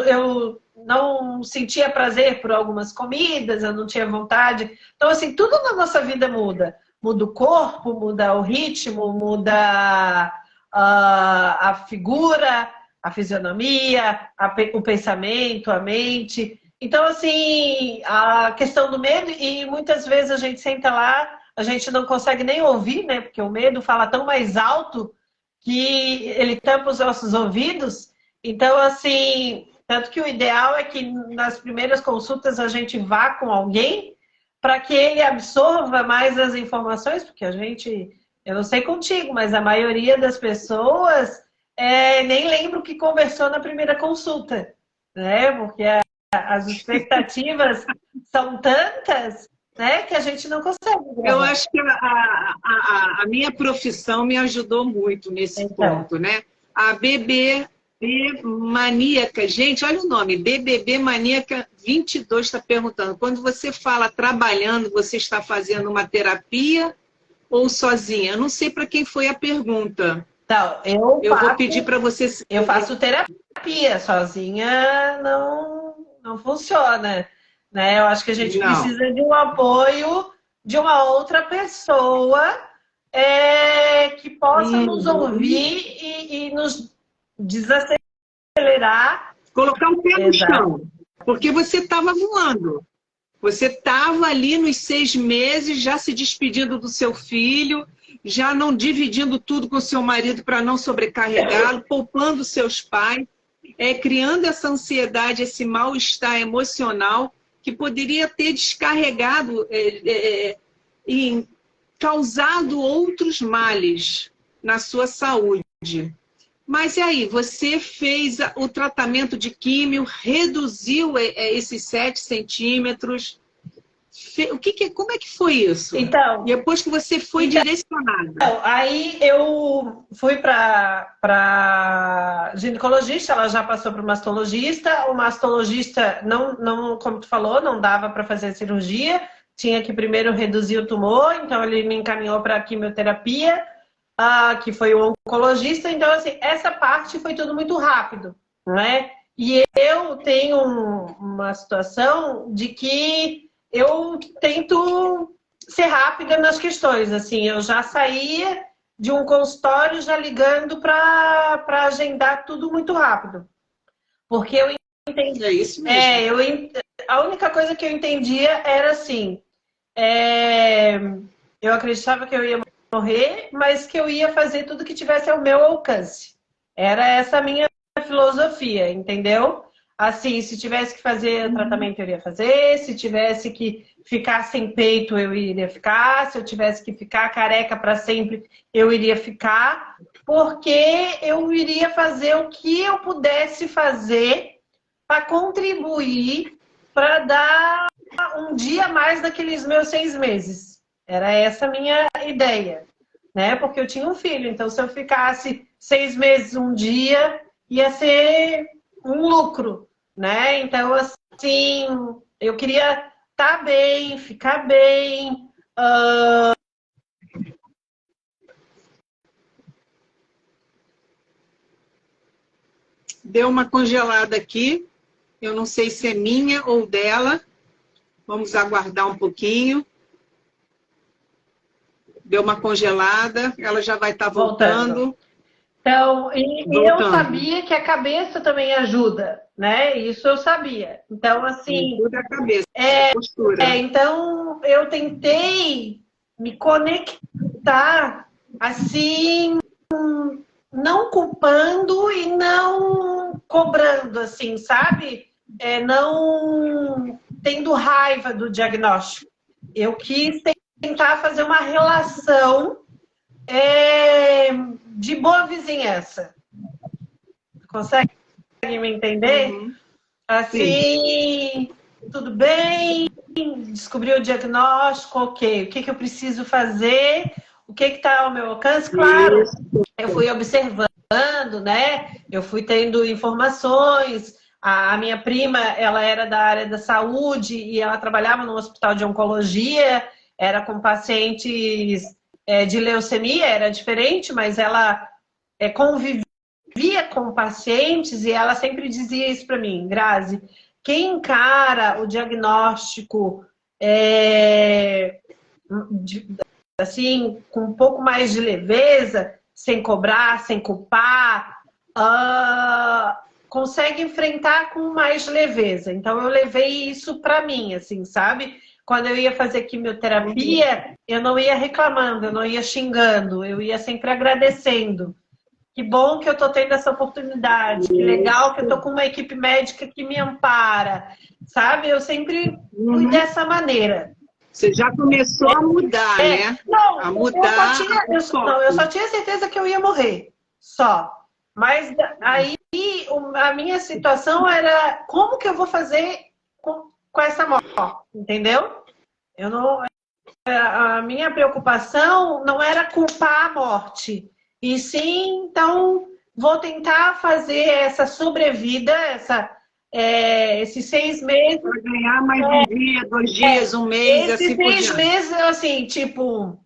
Eu não sentia prazer por algumas comidas, eu não tinha vontade. Então, assim, tudo na nossa vida muda. Muda o corpo, muda o ritmo, muda a figura, a fisionomia, o pensamento, a mente. Então, assim, a questão do medo, e muitas vezes a gente senta lá, a gente não consegue nem ouvir, né? Porque o medo fala tão mais alto que ele tampa os nossos ouvidos. Então, assim, tanto que o ideal é que nas primeiras consultas a gente vá com alguém para que ele absorva mais as informações, porque eu não sei contigo, mas a maioria das pessoas nem lembra o que conversou na primeira consulta, né? Porque as expectativas são tantas, né, que a gente não consegue gravar. Eu acho que a minha profissão me ajudou muito nesse ponto, né? A BBB Maníaca, gente, olha o nome, BBB Maníaca 22 está perguntando, quando você fala trabalhando, você está fazendo uma terapia ou sozinha? Eu não sei para quem foi a pergunta. Então, eu vou pedir para você... Eu faço terapia, sozinha não funciona, né? Eu acho que a gente precisa de um apoio de uma outra pessoa que possa nos ouvir e nos desacelerar. Colocar o pé no chão, porque você estava voando. Você estava ali nos 6 meses, já se despedindo do seu filho, já não dividindo tudo com seu marido para não sobrecarregá-lo, poupando seus pais, criando essa ansiedade, esse mal-estar emocional que poderia ter descarregado e causado outros males na sua saúde. Mas e aí, você fez o tratamento de químio, reduziu esses 7 centímetros. Como é que foi isso? Então, depois que você foi direcionada. Então, aí eu fui para ginecologista, ela já passou para o mastologista. O mastologista, não, como tu falou, não dava para fazer cirurgia. Tinha que primeiro reduzir o tumor, então ele me encaminhou para a quimioterapia. Que foi o oncologista, então assim, essa parte foi tudo muito rápido, né? E eu tenho uma situação de que eu tento ser rápida nas questões, assim, eu já saía de um consultório já ligando para agendar tudo muito rápido, porque eu entendi. É isso mesmo. A única coisa que eu entendia era assim, eu acreditava que eu ia morrer, mas que eu ia fazer tudo que tivesse ao meu alcance. Era essa a minha filosofia, entendeu? Assim, se tivesse que fazer tratamento, eu iria fazer. Se tivesse que ficar sem peito, eu iria ficar. Se eu tivesse que ficar careca para sempre, eu iria ficar. Porque eu iria fazer o que eu pudesse fazer para contribuir para dar um dia a mais daqueles meus 6 meses. Era essa a minha ideia, né? Porque eu tinha um filho, então se eu ficasse 6 meses um dia, ia ser um lucro, né? Então, assim, eu queria estar bem, ficar bem. Deu uma congelada aqui, eu não sei se é minha ou dela. Vamos aguardar um pouquinho. Deu uma congelada, ela já vai estar voltando. Então, eu sabia que a cabeça também ajuda, né? Isso eu sabia. Então, assim... Tudo a cabeça, a postura. Então, eu tentei me conectar, assim, não culpando e não cobrando, assim, sabe? Não tendo raiva do diagnóstico. Eu quis tentar fazer uma relação de boa vizinhança. Consegue me entender? Uhum. Assim, tudo bem, descobri o diagnóstico, ok. O que eu preciso fazer? O que está ao meu alcance? Claro, eu fui observando, né? Eu fui tendo informações. A minha prima, ela era da área da saúde e ela trabalhava no hospital de oncologia, era com pacientes de leucemia, era diferente, mas ela convivia com pacientes e ela sempre dizia isso para mim: Grazi, quem encara o diagnóstico assim, com um pouco mais de leveza, sem cobrar, sem culpar, consegue enfrentar com mais leveza. Então eu levei isso para mim, assim, sabe? Quando eu ia fazer quimioterapia, eu não ia reclamando, eu não ia xingando, eu ia sempre agradecendo. Que bom que eu tô tendo essa oportunidade, que legal que eu tô com uma equipe médica que me ampara, sabe? Eu sempre fui dessa maneira. Você já começou a mudar, né? Não, a mudar. Eu só tinha certeza que eu ia morrer, só. Mas aí a minha situação era como que eu vou fazer com essa morte, entendeu? A minha preocupação não era culpar a morte. E sim, então, vou tentar fazer essa sobrevida, esses 6 meses. Para ganhar mais um dia, 2 dias, um mês, assim por diante. Esses 6 meses, assim, tipo,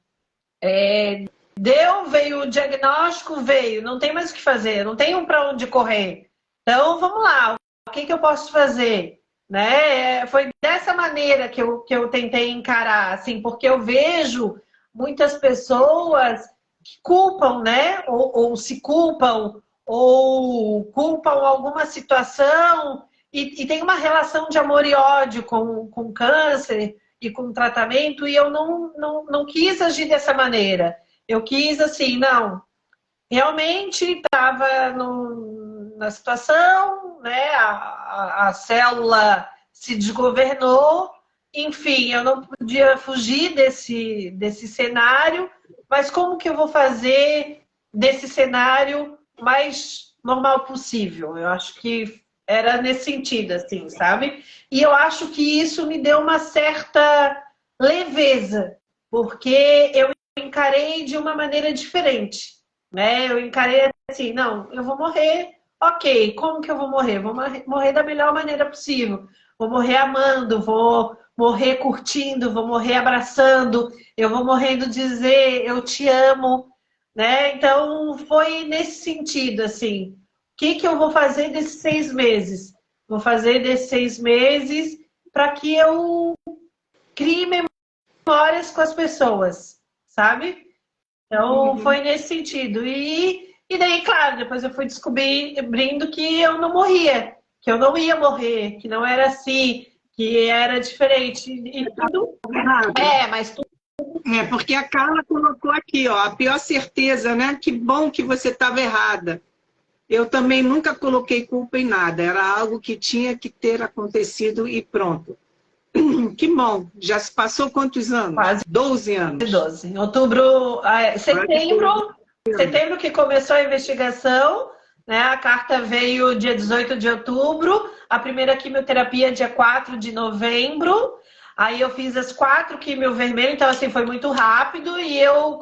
veio o diagnóstico, veio, não tem mais o que fazer, não tenho para onde correr. Então, vamos lá, o que eu posso fazer? né? Foi dessa maneira que eu tentei encarar, assim, porque eu vejo muitas pessoas que culpam, né? Ou se culpam, ou culpam alguma situação e tem uma relação de amor e ódio com câncer e com tratamento, e eu não quis agir dessa maneira. Eu quis assim, não, realmente estava na situação, né? A célula se desgovernou, enfim, eu não podia fugir desse cenário, mas como que eu vou fazer desse cenário mais normal possível? Eu acho que era nesse sentido, assim, sabe? E eu acho que isso me deu uma certa leveza, porque eu encarei de uma maneira diferente, né? Eu encarei assim, não, eu vou morrer, ok, como que eu vou morrer? Vou morrer da melhor maneira possível. Vou morrer amando, vou morrer curtindo, vou morrer abraçando, eu vou morrendo dizer eu te amo, né? Então foi nesse sentido, assim, o que eu vou fazer desses 6 meses? Vou fazer desses 6 meses para que eu crie memórias com as pessoas, sabe? Então, foi nesse sentido. E daí, claro, depois eu fui descobrindo que eu não morria, que eu não ia morrer, que não era assim, que era diferente. E tudo. Mas tudo. Porque a Carla colocou aqui, ó, a pior certeza, né? Que bom que você estava errada. Eu também nunca coloquei culpa em nada, era algo que tinha que ter acontecido e pronto. Que bom, já se passou quantos anos? Quase 12 anos. 12. Em outubro, setembro que começou a investigação, né? A carta veio dia 18 de outubro, a primeira quimioterapia dia 4 de novembro. Aí eu fiz as 4 quimio vermelho, então assim, foi muito rápido. E eu,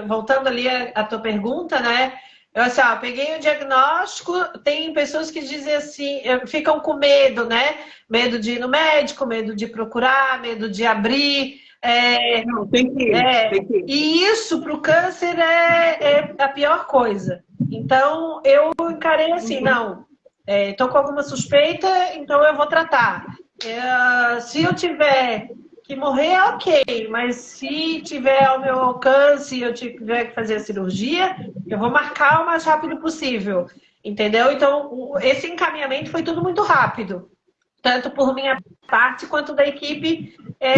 voltando ali a tua pergunta, né? Eu assim, peguei o diagnóstico, tem pessoas que dizem assim, ficam com medo, né? Medo de ir no médico, medo de procurar, medo de abrir. Não, tem que ir, tem que ir. E isso para o câncer é a pior coisa. Então, eu encarei assim, não, estou com alguma suspeita, então eu vou tratar. Se eu tiver que morrer, ok, mas se tiver ao meu alcance e eu tiver que fazer a cirurgia, eu vou marcar o mais rápido possível, entendeu? Então, esse encaminhamento foi tudo muito rápido, tanto por minha parte quanto da equipe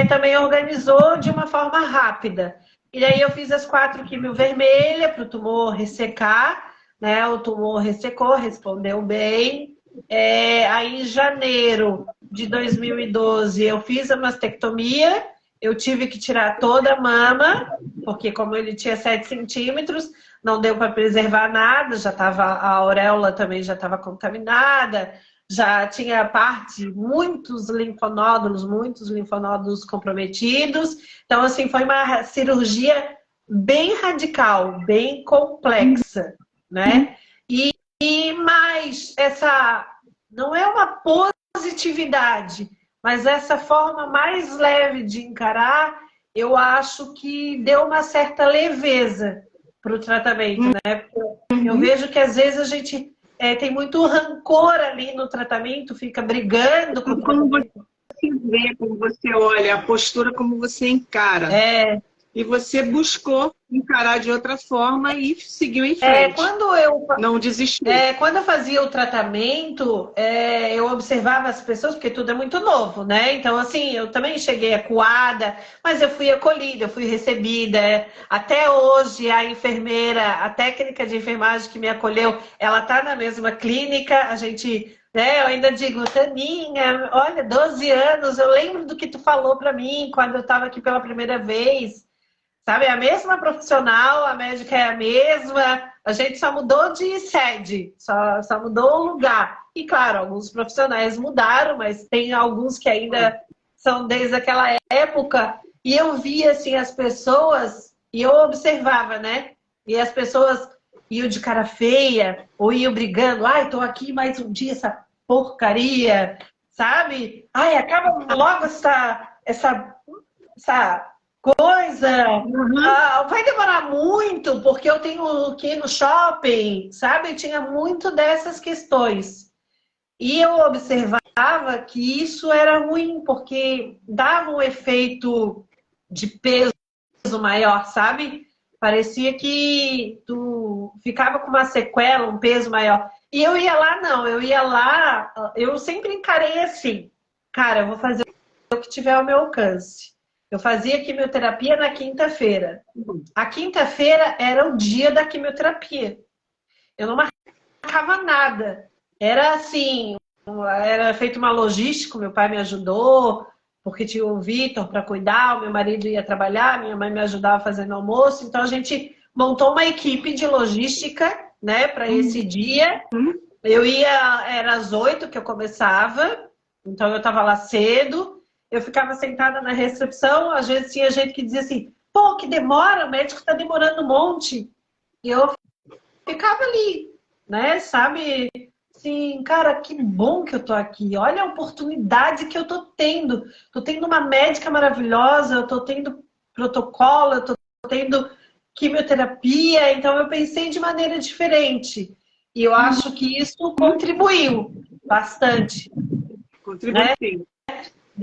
também organizou de uma forma rápida. E daí eu fiz as 4 quimio vermelha para o tumor ressecar, né? O tumor ressecou, respondeu bem. Aí em janeiro de 2012 eu fiz a mastectomia, eu tive que tirar toda a mama, porque como ele tinha 7 centímetros, não deu para preservar nada, já estava, a auréola também já estava contaminada, já tinha muitos linfonódulos comprometidos. Então, assim, foi uma cirurgia bem radical, bem complexa, né? Mas essa não é uma positividade, mas essa forma mais leve de encarar, eu acho que deu uma certa leveza para o tratamento, né? Porque eu vejo que às vezes a gente tem muito rancor ali no tratamento, fica brigando com o tratamento. Como você vê, como você olha, a postura como você encara. E você buscou encarar de outra forma e seguiu em frente. Não desistiu. Quando eu fazia o tratamento, eu observava as pessoas, porque tudo é muito novo, né? Então, assim, eu também cheguei acuada, mas eu fui acolhida, eu fui recebida. Até hoje, a enfermeira, a técnica de enfermagem que me acolheu, ela tá na mesma clínica, a gente... Eu ainda digo, Taninha, olha, 12 anos, eu lembro do que tu falou para mim quando eu estava aqui pela primeira vez. Sabe, é a mesma profissional, a médica é a mesma, a gente só mudou de sede, só mudou o lugar. E claro, alguns profissionais mudaram, mas tem alguns que ainda são desde aquela época. E eu via assim as pessoas, e eu observava, né? E as pessoas iam de cara feia, ou iam brigando, ai, tô aqui mais um dia, essa porcaria, sabe? Ai, acaba logo essa coisa, vai demorar muito, porque eu tenho que ir no shopping, sabe? Tinha muito dessas questões. E eu observava que isso era ruim, porque dava um efeito de peso maior, sabe? Parecia que tu ficava com uma sequela, um peso maior. E eu ia lá, não, eu ia lá, eu sempre encarei assim, cara, eu vou fazer o que tiver ao meu alcance. Eu fazia quimioterapia na quinta-feira. A quinta-feira era o dia da quimioterapia. Eu não marcava nada. Era assim, era feita uma logística, meu pai me ajudou, porque tinha o Vitor para cuidar, o meu marido ia trabalhar, minha mãe me ajudava fazendo almoço, então a gente montou uma equipe de logística, né, para esse dia. Eu ia, era às 8 que eu começava, então eu estava lá cedo, eu ficava sentada na recepção, às vezes tinha gente que dizia assim, pô, que demora, o médico está demorando um monte. E eu ficava ali, né, sabe? Assim, cara, que bom que eu tô aqui. Olha a oportunidade que eu tô tendo. Tô tendo uma médica maravilhosa, eu tô tendo protocolo, eu tô tendo quimioterapia. Então eu pensei de maneira diferente. E eu acho que isso contribuiu bastante. Contribui Né? sim.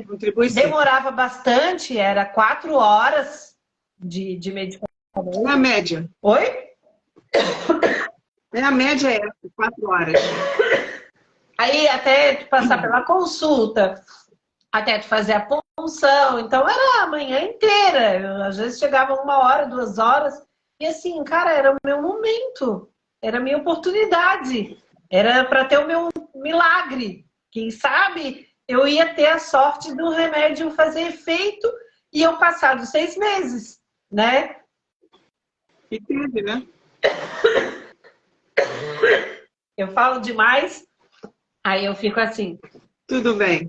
Contribui sim. Demorava bastante, era 4 horas de medicamento. É a média. Oi? É a média é 4 horas. Aí até tu passar pela consulta, até tu fazer a punção, então era a manhã inteira. Eu, às vezes chegava 1 hora, 2 horas, e assim, cara, era o meu momento, era a minha oportunidade, era para ter o meu milagre. Quem sabe eu ia ter a sorte do remédio fazer efeito e eu passar dos 6 meses, né? E teve, né? Eu falo demais, aí eu fico assim. Tudo bem.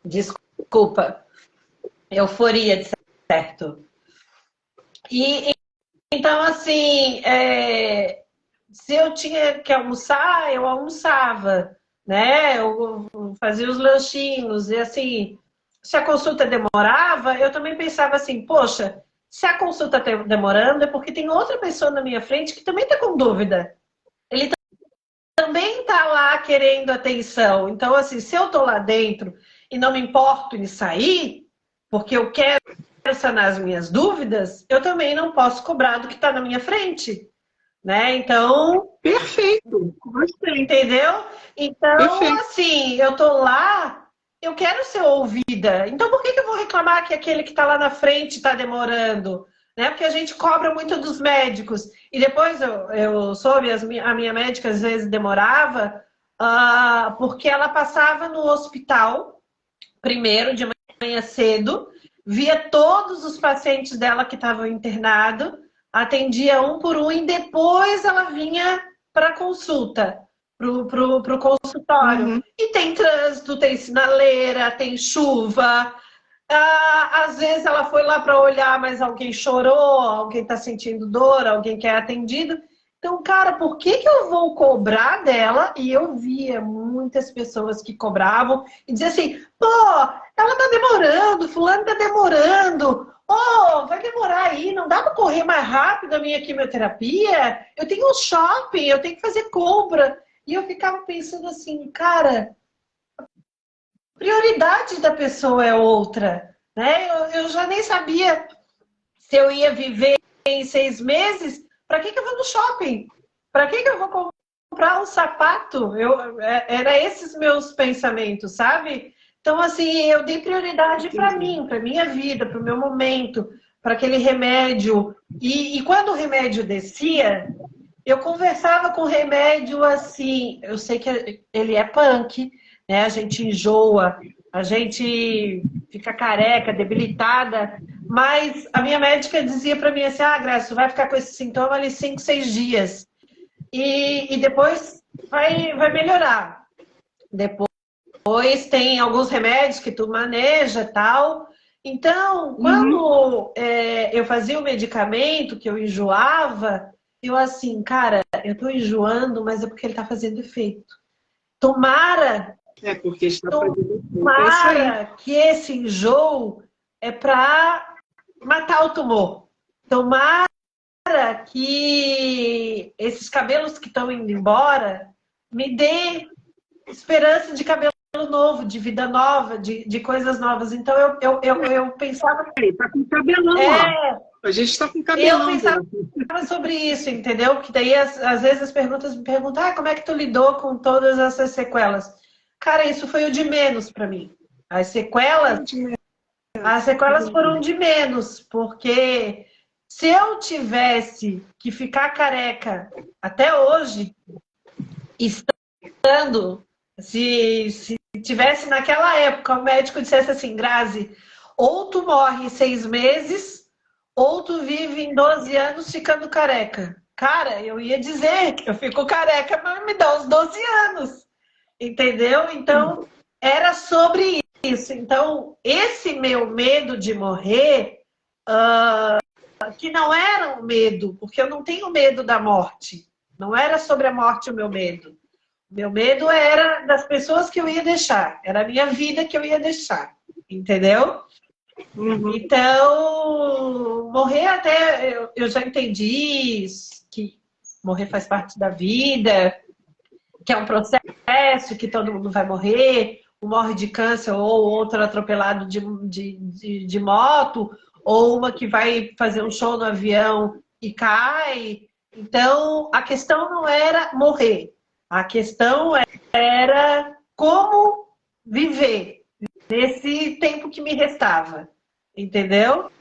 Desculpa. Euforia, de certo. E então, assim, se eu tinha que almoçar, eu almoçava, né? Eu fazia os lanchinhos e assim, se a consulta demorava, eu também pensava assim, poxa, se a consulta está demorando é porque tem outra pessoa na minha frente que também está com dúvida. Ele também está lá querendo atenção. Então, assim, se eu estou lá dentro e não me importo em sair, porque eu quero sanar as minhas dúvidas, eu também não posso cobrar do que está na minha frente, né? Então, Perfeito. Gostei. entendeu? Então, Perfeito. assim, eu tô lá, eu quero ser ouvida. Então, por que eu vou reclamar que aquele que está lá na frente está demorando? Né? Porque a gente cobra muito dos médicos. E depois eu soube, a minha médica às vezes demorava, porque ela passava no hospital, primeiro, de manhã cedo, via todos os pacientes dela que estavam internados, atendia um por um e depois ela vinha para consulta, pro consultório. Uhum. E tem trânsito, tem sinaleira, tem chuva. Às vezes ela foi lá para olhar, mas alguém chorou, alguém está sentindo dor, alguém quer atendido. Então, cara, por que eu vou cobrar dela? E eu via muitas pessoas que cobravam e diziam assim, pô, ela tá demorando, fulano tá demorando. Oh, vai demorar aí, não dá para correr mais rápido a minha quimioterapia? Eu tenho um shopping, eu tenho que fazer compra. E eu ficava pensando assim, cara, prioridade da pessoa é outra, né? Eu já nem sabia se eu ia viver em 6 meses. Para que eu vou no shopping? Para que eu vou comprar um sapato? Era esses meus pensamentos, sabe? Então, assim, eu dei prioridade para mim, para minha vida, para o meu momento, para aquele remédio. E quando o remédio descia, eu conversava com o remédio assim, eu sei que ele é punk, né? A gente enjoa, a gente fica careca, debilitada, mas a minha médica dizia para mim assim, Graça, vai ficar com esse sintoma ali 5, 6 dias e depois vai melhorar. Depois tem alguns remédios que tu maneja tal. Então, quando eu fazia o medicamento que eu enjoava, eu assim, cara, eu tô enjoando, mas é porque ele tá fazendo efeito. Tomara, Porque está fazendo efeito. tomara que esse enjoo é para matar o tumor. Tomara que esses cabelos que estão indo embora me dê esperança de cabelo novo, de vida nova, de coisas novas. Então eu pensava. Tá com cabelão, ó. A gente tá com Eu cabelão. pensava sobre isso, entendeu? Que daí às vezes as perguntas me perguntam, como é que tu lidou com todas essas sequelas? Cara, isso foi o de menos para mim. As sequelas foram de menos, porque se eu tivesse que ficar careca até hoje, estando, se tivesse naquela época o médico dissesse assim, Grazi, ou tu morre em 6 meses, ou tu vive em 12 anos ficando careca. Cara, eu ia dizer que eu fico careca, mas me dá uns 12 anos. Entendeu? Então, era sobre isso. Então, esse meu medo de morrer, que não era um medo, porque eu não tenho medo da morte. Não era sobre a morte o meu medo. O meu medo era das pessoas que eu ia deixar. Era a minha vida que eu ia deixar. Entendeu? Então, morrer até... Eu já entendi que morrer faz parte da vida, que é um processo, que todo mundo vai morrer, um morre de câncer ou outro atropelado de moto, ou uma que vai fazer um show no avião e cai. Então, a questão não era morrer. A questão era como viver nesse tempo que me restava. Entendeu?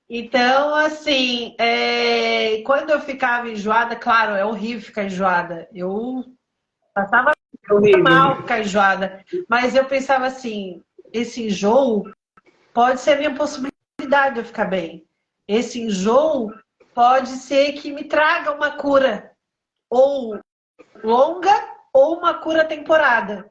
Então, assim, quando eu ficava enjoada, claro, é horrível ficar enjoada. Eu passava mal ficar enjoada. Mas eu pensava assim, esse enjoo pode ser a minha possibilidade de eu ficar bem. Esse enjoo pode ser que me traga uma cura. Ou longa, ou uma cura temporária.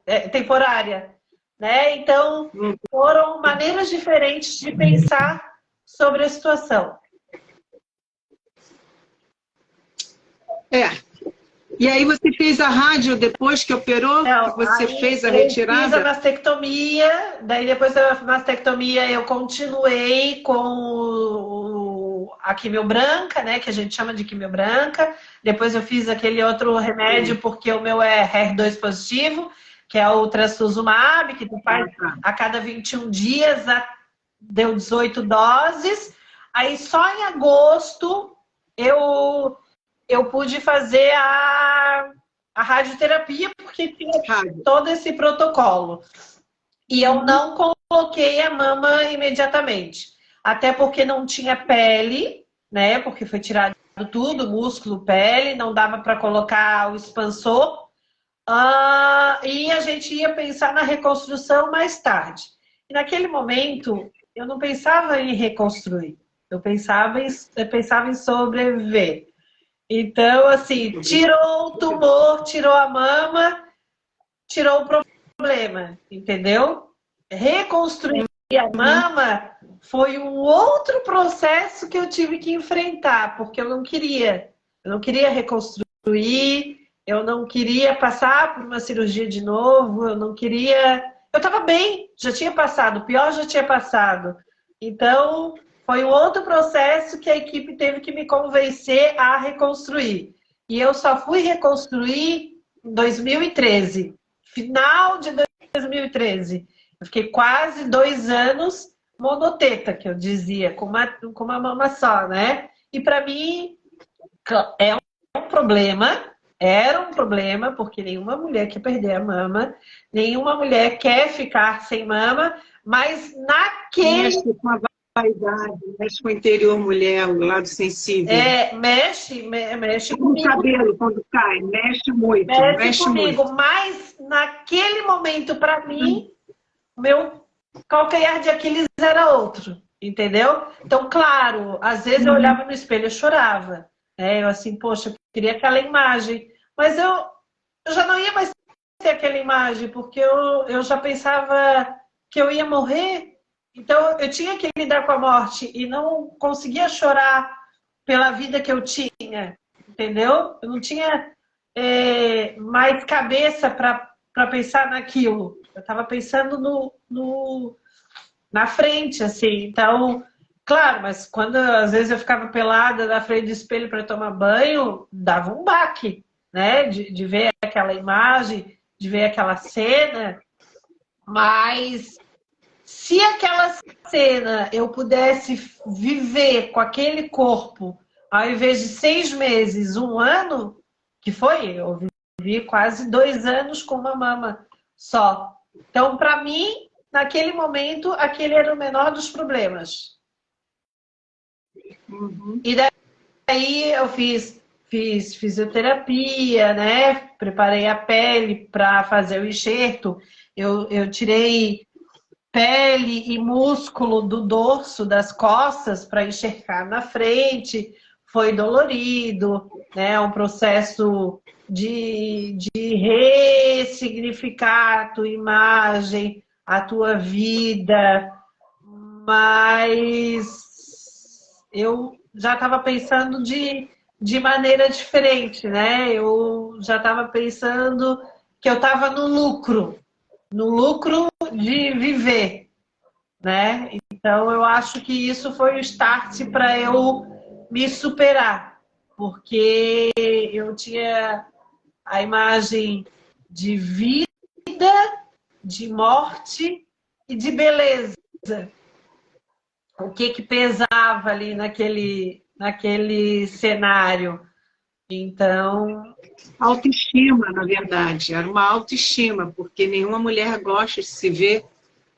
Né? Então, foram maneiras diferentes de pensar sobre a situação. E aí você fez a rádio depois que operou? Não, você fez a retirada? Eu fiz a mastectomia, daí depois da mastectomia eu continuei com a quimiobranca, né, que a gente chama de quimiobranca. Depois eu fiz aquele outro remédio porque o meu é HER2 positivo, que é o trastuzumab, que tu faz a cada 21 dias, deu 18 doses. Aí só em agosto eu pude fazer a radioterapia, porque tinha todo esse protocolo. E eu não coloquei a mama imediatamente. Até porque não tinha pele, né? Porque foi tirado tudo, músculo, pele, não dava para colocar o expansor. E a gente ia pensar na reconstrução mais tarde. E naquele momento, eu não pensava em reconstruir. Eu pensava em sobreviver. Então, assim, tirou o tumor, tirou a mama, tirou o problema, entendeu? Reconstruir a mama foi um outro processo que eu tive que enfrentar, porque eu não queria reconstruir, eu não queria passar por uma cirurgia de novo, eu não queria... Eu estava bem, já tinha passado, o pior já tinha passado. Então, foi um outro processo que a equipe teve que me convencer a reconstruir. E eu só fui reconstruir em 2013. Final de 2013. Eu fiquei quase 2 anos monoteta, que eu dizia, com uma mama só, né? E para mim é um problema, era um problema, porque nenhuma mulher quer perder a mama, nenhuma mulher quer ficar sem mama, mas naquele... vaidade, mexe com o interior mulher, o lado sensível. Mexe com o cabelo quando cai, mexe muito. Mexe comigo, muito. Mas naquele momento, para mim, meu calcanhar de Aquiles era outro, entendeu? Então, claro, às vezes eu olhava no espelho e chorava. Eu assim, poxa, eu queria aquela imagem. Mas eu já não ia mais ter aquela imagem, porque eu já pensava que eu ia morrer. Então, eu tinha que lidar com a morte e não conseguia chorar pela vida que eu tinha, entendeu? Eu não tinha mais cabeça para pensar naquilo. Eu estava pensando na frente, assim. Então, claro, mas quando às vezes eu ficava pelada na frente do espelho para tomar banho, dava um baque, né? De ver aquela imagem, de ver aquela cena, mas se aquela cena eu pudesse viver com aquele corpo, ao invés de 6 meses, 1 ano, que foi, eu vivi quase 2 anos com uma mama só. Então, para mim, naquele momento, aquele era o menor dos problemas. Uhum. E daí eu fiz fisioterapia, né? Preparei a pele para fazer o enxerto. Eu tirei pele e músculo do dorso das costas para enxergar na frente. Foi dolorido, né? Um processo de ressignificar a tua imagem, a tua vida, mas eu já estava pensando de maneira diferente, né? Eu já estava pensando que eu estava no lucro de viver, né? Então eu acho que isso foi o start para eu me superar, porque eu tinha a imagem de vida, de morte e de beleza. O que pesava ali naquele cenário. Então... Autoestima, na verdade. Era uma autoestima, porque nenhuma mulher gosta de se ver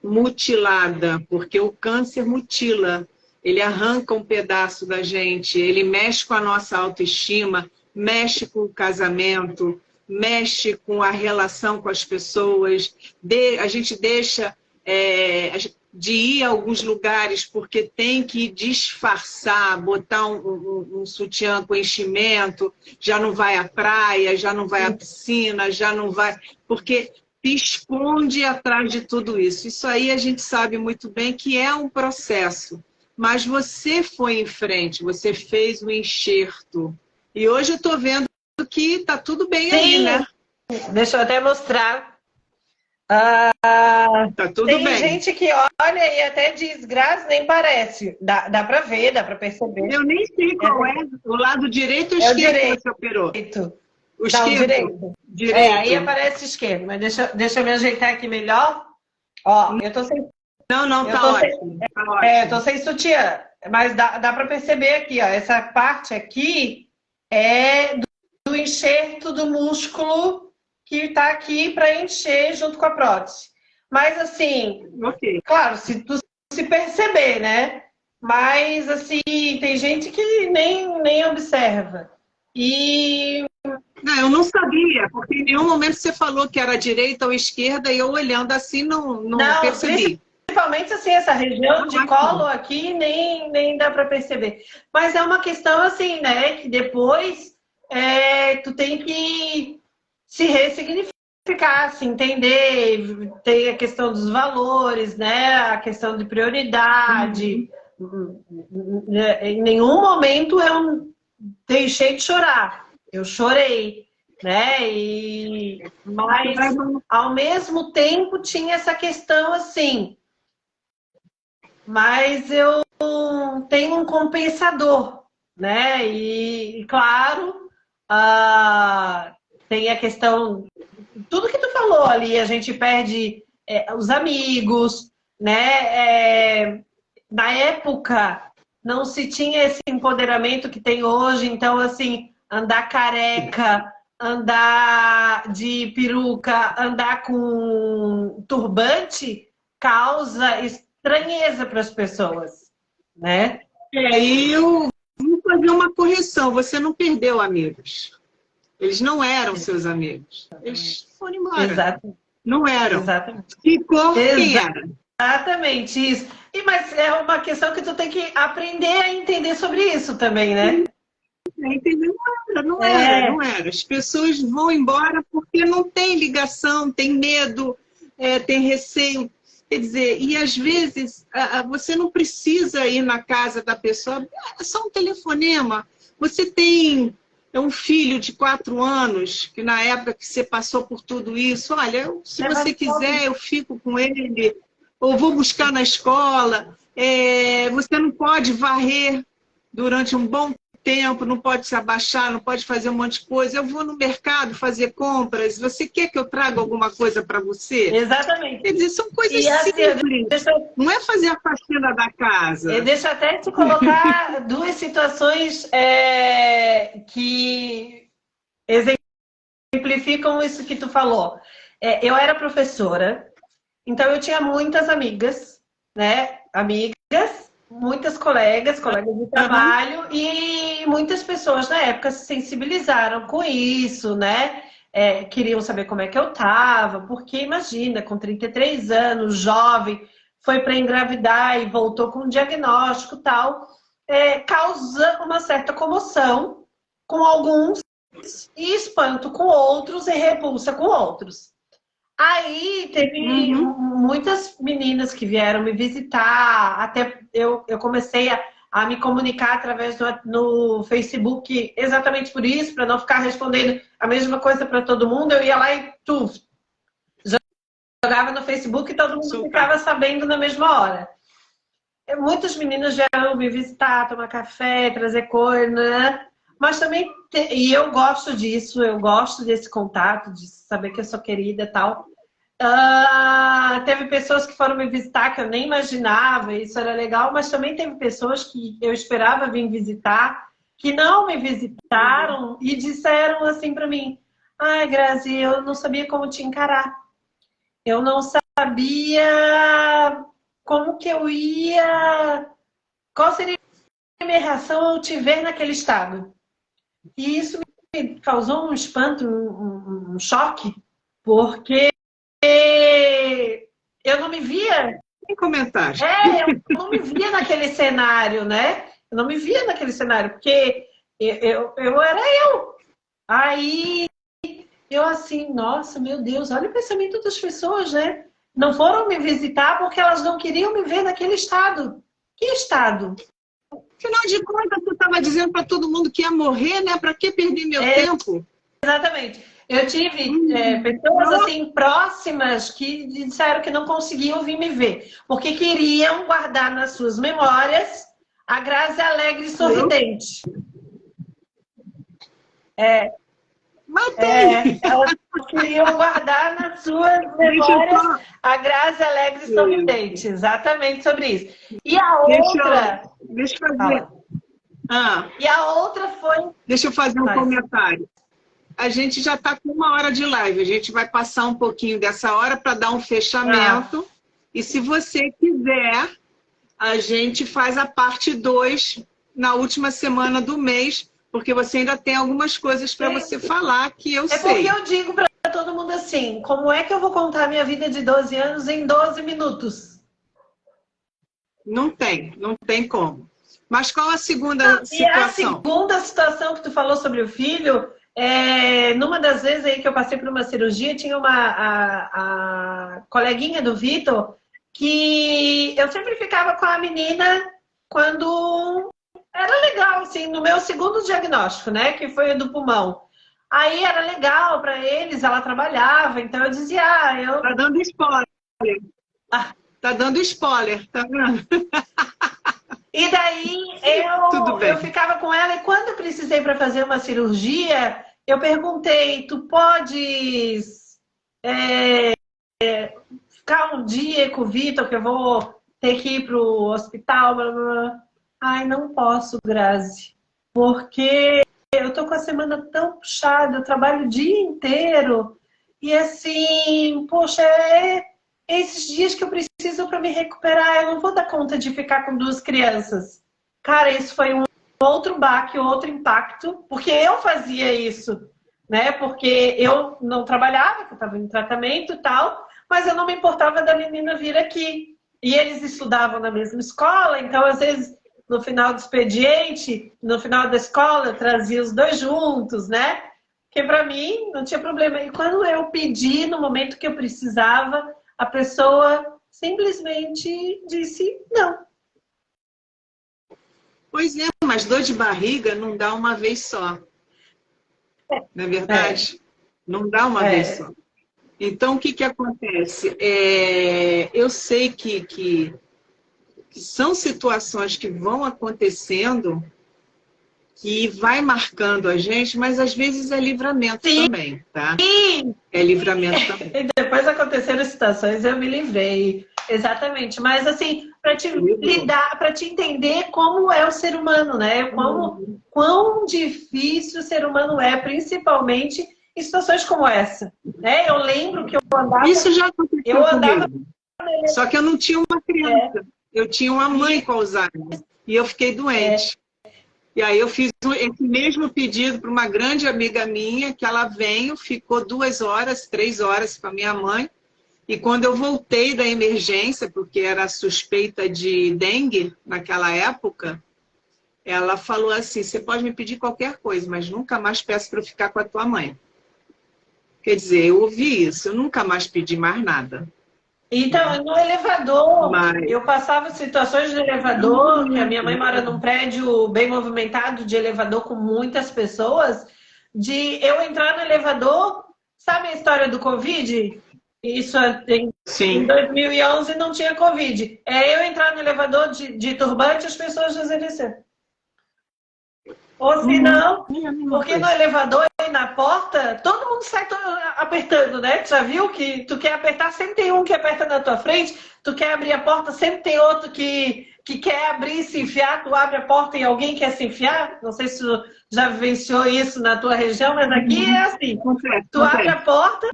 mutilada, porque o câncer mutila. Ele arranca um pedaço da gente, ele mexe com a nossa autoestima, mexe com o casamento, mexe com a relação com as pessoas. A gente deixa de ir a alguns lugares porque tem que disfarçar, botar um sutiã com enchimento, já não vai à praia, já não vai à piscina, já não vai... Porque se esconde atrás de tudo isso. Isso aí a gente sabe muito bem que é um processo. Mas você foi em frente, você fez o enxerto. E hoje eu estou vendo que está tudo bem. Sim. Aí, né? Deixa eu até mostrar. Tá tudo tem bem. Gente que olha e até diz, Grazi, nem parece. Dá para ver, dá para perceber. Eu nem sei qual é o lado direito ou esquerdo que você operou. O esquerdo. Direito. Aí aparece esquerdo, mas deixa eu me ajeitar aqui melhor. Ó, eu tô sem... Não, tá ótimo. Eu tô sem sutiã, mas dá para perceber aqui, ó. Essa parte aqui é do enxerto do músculo que está aqui para encher junto com a prótese. Mas assim, claro, se tu se perceber, né? Mas assim, tem gente que nem observa. Não, eu não sabia, porque em nenhum momento você falou que era direita ou esquerda e eu olhando assim não percebi. Principalmente assim, essa região de colo aqui nem dá para perceber. Mas é uma questão assim, né? Que depois tu tem que se ressignificar, se entender, tem a questão dos valores, né? A questão de prioridade. Em nenhum momento eu deixei de chorar. Eu chorei, né? Mas ao mesmo tempo tinha essa questão assim. Mas eu tenho um compensador, né? E claro, tem a questão, tudo que tu falou ali, a gente perde os amigos, né? Na época não se tinha esse empoderamento que tem hoje, então assim, andar careca, andar de peruca, andar com turbante causa estranheza para as pessoas, né? E eu vou fazer uma correção. Você não perdeu amigos. Eles não eram seus amigos. Eles foram embora. Exato. Não eram. Exatamente. Ficou quem era. Exatamente isso. Mas é uma questão que tu tem que aprender a entender sobre isso também, né? Entendeu? Não era. As pessoas vão embora porque não tem ligação, tem medo, tem receio. Quer dizer, e às vezes você não precisa ir na casa da pessoa, é só um telefonema. Você tem um filho de 4 anos, que na época que você passou por tudo isso, olha, se você quiser, eu fico com ele, ou vou buscar na escola. Você não pode varrer durante um bom tempo, não pode se abaixar, não pode fazer um monte de coisa. Eu vou no mercado fazer compras, você quer que eu traga alguma coisa para você? Exatamente. Quer dizer, são coisas E assim, simples. Não é fazer a faxina da casa. Deixa eu até te colocar duas situações que exemplificam isso que tu falou. Eu era professora, então eu tinha muitas amigas, né? Amigas, muitas colegas de trabalho, e muitas pessoas na época se sensibilizaram com isso, né? Queriam saber como é que eu tava, porque imagina, com 33 anos, jovem, foi para engravidar e voltou com um diagnóstico e tal, causa uma certa comoção com alguns e espanto com outros e repulsa com outros. Aí teve muitas meninas que vieram me visitar, até eu comecei a me comunicar através no Facebook exatamente por isso, para não ficar respondendo a mesma coisa para todo mundo. Eu ia lá e jogava no Facebook e todo mundo ficava sabendo na mesma hora. Muitas meninas vieram me visitar, tomar café, trazer coisa, né? Mas também, e eu gosto disso, eu gosto desse contato, de saber que eu sou querida e tal. Teve pessoas que foram me visitar que eu nem imaginava, isso era legal, mas também teve pessoas que eu esperava vir visitar, que não me visitaram e disseram assim pra mim: ai, Grazi, eu não sabia como te encarar. Eu não sabia como que eu ia... Qual seria a minha reação ao te ver naquele estado? E isso me causou um espanto, um choque, porque eu não me via... Sem comentário. Eu não me via naquele cenário, né? Eu não me via naquele cenário, porque eu era eu. Aí eu assim, nossa, meu Deus, olha o pensamento das pessoas, né? Não foram me visitar porque elas não queriam me ver naquele estado. Que estado? Afinal de contas, tu estava dizendo para todo mundo que ia morrer, né? Para que perder meu tempo? Exatamente. Eu tive pessoas assim próximas que disseram que não conseguiam vir me ver, porque queriam guardar nas suas memórias a Grazi alegre e sorridente. Elas queriam guardar nas suas memórias a Grazi alegre e sorridente. Exatamente sobre isso. E a outra... Deixa eu fazer... E a outra foi... Deixa eu fazer um comentário. A gente já está com 1 hora de live. A gente vai passar um pouquinho dessa hora para dar um fechamento. E se você quiser, a gente faz a parte 2 na última semana do mês, porque você ainda tem algumas coisas para você falar que eu sei. Porque eu digo para todo mundo assim, como é que eu vou contar a minha vida de 12 anos em 12 minutos? Não tem como. Mas qual a segunda situação? E a segunda situação que tu falou sobre o filho, numa das vezes aí que eu passei por uma cirurgia, tinha a coleguinha do Vitor, que eu sempre ficava com a menina quando era legal, assim, no meu segundo diagnóstico, né, que foi o do pulmão. Aí era legal para eles, ela trabalhava, então eu dizia, eu... Tá dando spoiler. Tá dando spoiler, tá vendo? E daí eu ficava com ela, e quando eu precisei para fazer uma cirurgia, eu perguntei, tu podes ficar um dia com o Vitor, que eu vou ter que ir pro hospital? Blá, blá, blá. Ai, não posso, Grazi, porque eu tô com a semana tão puxada, eu trabalho o dia inteiro, e assim, poxa, esses dias que eu preciso para me recuperar, eu não vou dar conta de ficar com 2 crianças. Cara, isso foi um outro baque, outro impacto, porque eu fazia isso, né? Porque eu não trabalhava, eu estava em tratamento e tal, mas eu não me importava da menina vir aqui. E eles estudavam na mesma escola, então às vezes no final do expediente, no final da escola, eu trazia os 2 juntos, né? Porque para mim não tinha problema. E quando eu pedi, no momento que eu precisava, a pessoa simplesmente disse não. Pois é, mas dor de barriga não dá uma vez só. Não é verdade? Não dá uma vez só. Então, o que acontece? Eu sei que são situações que vão acontecendo que vai marcando a gente, mas às vezes é livramento Sim. também, tá? É livramento também. E depois aconteceram situações, eu me livrei. Exatamente. Mas assim, para te lidar, para te entender como é o ser humano, né? Quão difícil o ser humano é, principalmente em situações como essa. Né? Eu lembro que eu andava. Isso já aconteceu comigo. Só que eu não tinha uma criança. Eu tinha uma mãe com Alzheimer. E eu fiquei doente. E aí eu fiz esse mesmo pedido para uma grande amiga minha, que ela veio, ficou 2 horas, 3 horas com a minha mãe. E quando eu voltei da emergência, porque era suspeita de dengue naquela época, ela falou assim, você pode me pedir qualquer coisa, mas nunca mais peço para eu ficar com a tua mãe. Quer dizer, eu ouvi isso, eu nunca mais pedi mais nada. Então, no elevador, eu passava situações de elevador, que a minha mãe mora num prédio bem movimentado de elevador com muitas pessoas, de eu entrar no elevador, sabe a história do Covid? Isso em 2011 não tinha Covid. É eu entrar no elevador de turbante, as pessoas desapareceram. Ou se não, porque no elevador e na porta, todo mundo sai apertando, né? Tu já viu que tu quer apertar, sempre tem um que aperta na tua frente, tu quer abrir a porta, sempre tem outro que quer abrir e se enfiar, tu abre a porta e alguém quer se enfiar. Não sei se tu já vivenciou isso na tua região, mas aqui é assim. Tu abre a porta,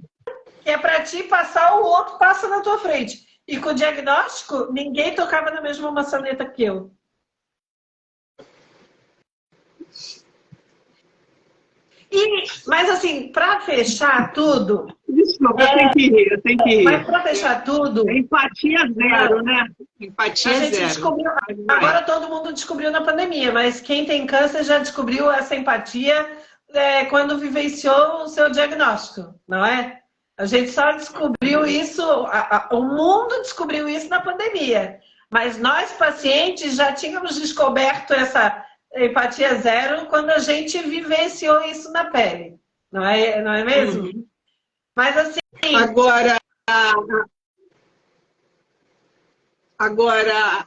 é para ti passar, o outro passa na tua frente. E com o diagnóstico, ninguém tocava na mesma maçaneta que eu. Mas assim, para fechar tudo... Desculpa, eu tenho que rir. Mas para fechar tudo... Empatia zero, né? Empatia zero. Descobriu, agora todo mundo descobriu na pandemia, mas quem tem câncer já descobriu essa empatia quando vivenciou o seu diagnóstico, não é? A gente só descobriu isso, o mundo descobriu isso na pandemia. Mas nós, pacientes, já tínhamos descoberto essa empatia zero quando a gente vivenciou isso na pele. Não é mesmo? Uhum. Mas assim... Agora,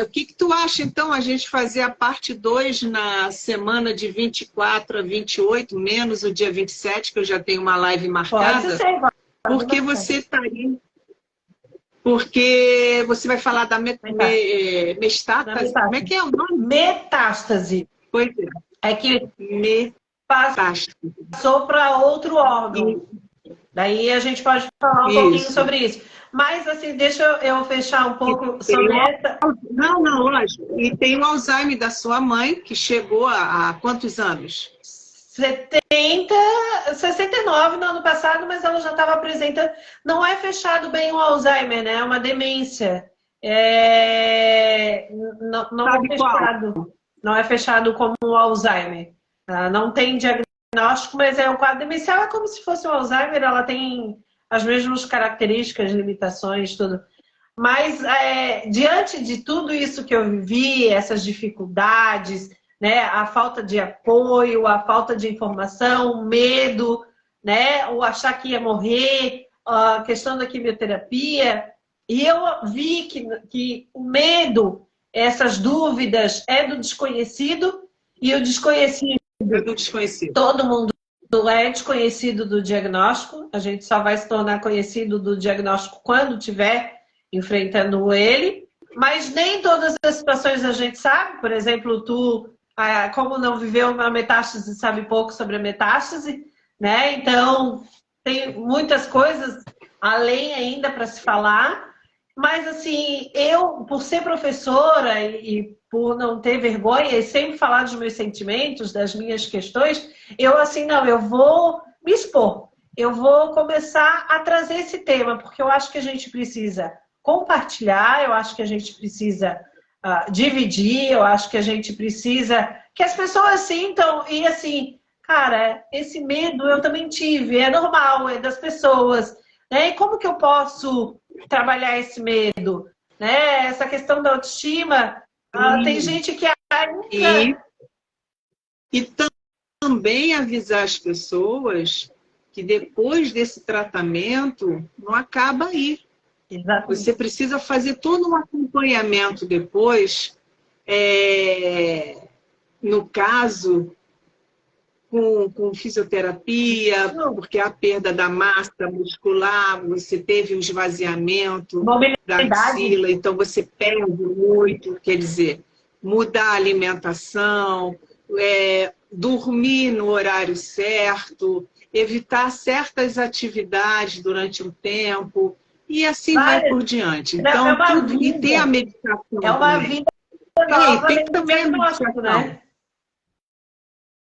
o que tu acha, então, a gente fazer a parte 2 na semana de 24 a 28, menos o dia 27, que eu já tenho uma live marcada? Pode ser, porque você está aí. Porque você vai falar da metástase. Como é que é o nome? Metástase. Pois é. É que passou para outro órgão. Daí a gente pode falar um pouquinho sobre isso. Mas, assim, deixa eu fechar um pouco sobre essa... Não, lógico. E tem o Alzheimer da sua mãe, que chegou a quantos anos? 69 no ano passado, mas ela já estava apresentando... Não é fechado bem o Alzheimer, né? É uma demência. Não é fechado. Qual? Não é fechado como o Alzheimer. Não tem diagnóstico, mas é um quadro demencial. É como se fosse o Alzheimer, ela tem as mesmas características, limitações, tudo. Mas, diante de tudo isso que eu vivi, essas dificuldades, né, a falta de apoio, a falta de informação, o medo, né, o achar que ia morrer, a questão da quimioterapia, e eu vi que o medo, essas dúvidas, é do desconhecido, e o desconhecido, todo mundo é desconhecido do diagnóstico, a gente só vai se tornar conhecido do diagnóstico quando estiver enfrentando ele, mas nem todas as situações a gente sabe. Por exemplo, tu, como não viveu uma metástase, sabe pouco sobre a metástase, né? Então, tem muitas coisas além ainda para se falar, mas assim, eu, por ser professora e por não ter vergonha e sempre falar dos meus sentimentos, das minhas questões, eu assim, não, eu vou me expor. Eu vou começar a trazer esse tema, porque eu acho que a gente precisa compartilhar, eu acho que a gente precisa dividir, eu acho que a gente precisa que as pessoas sintam, e assim, cara, esse medo eu também tive, é normal, é das pessoas, né? E como que eu posso trabalhar esse medo? Né? Essa questão da autoestima, tem gente que ainda... E também avisar as pessoas que depois desse tratamento não acaba aí. Exatamente. Você precisa fazer todo um acompanhamento depois, no caso, com fisioterapia, porque a perda da massa muscular, você teve um esvaziamento da axila, então você perde muito, quer dizer, mudar a alimentação, dormir no horário certo, evitar certas atividades durante um tempo, e assim vai por diante. Então, e ter a meditação. É uma vida nova, tem também a meditação, né?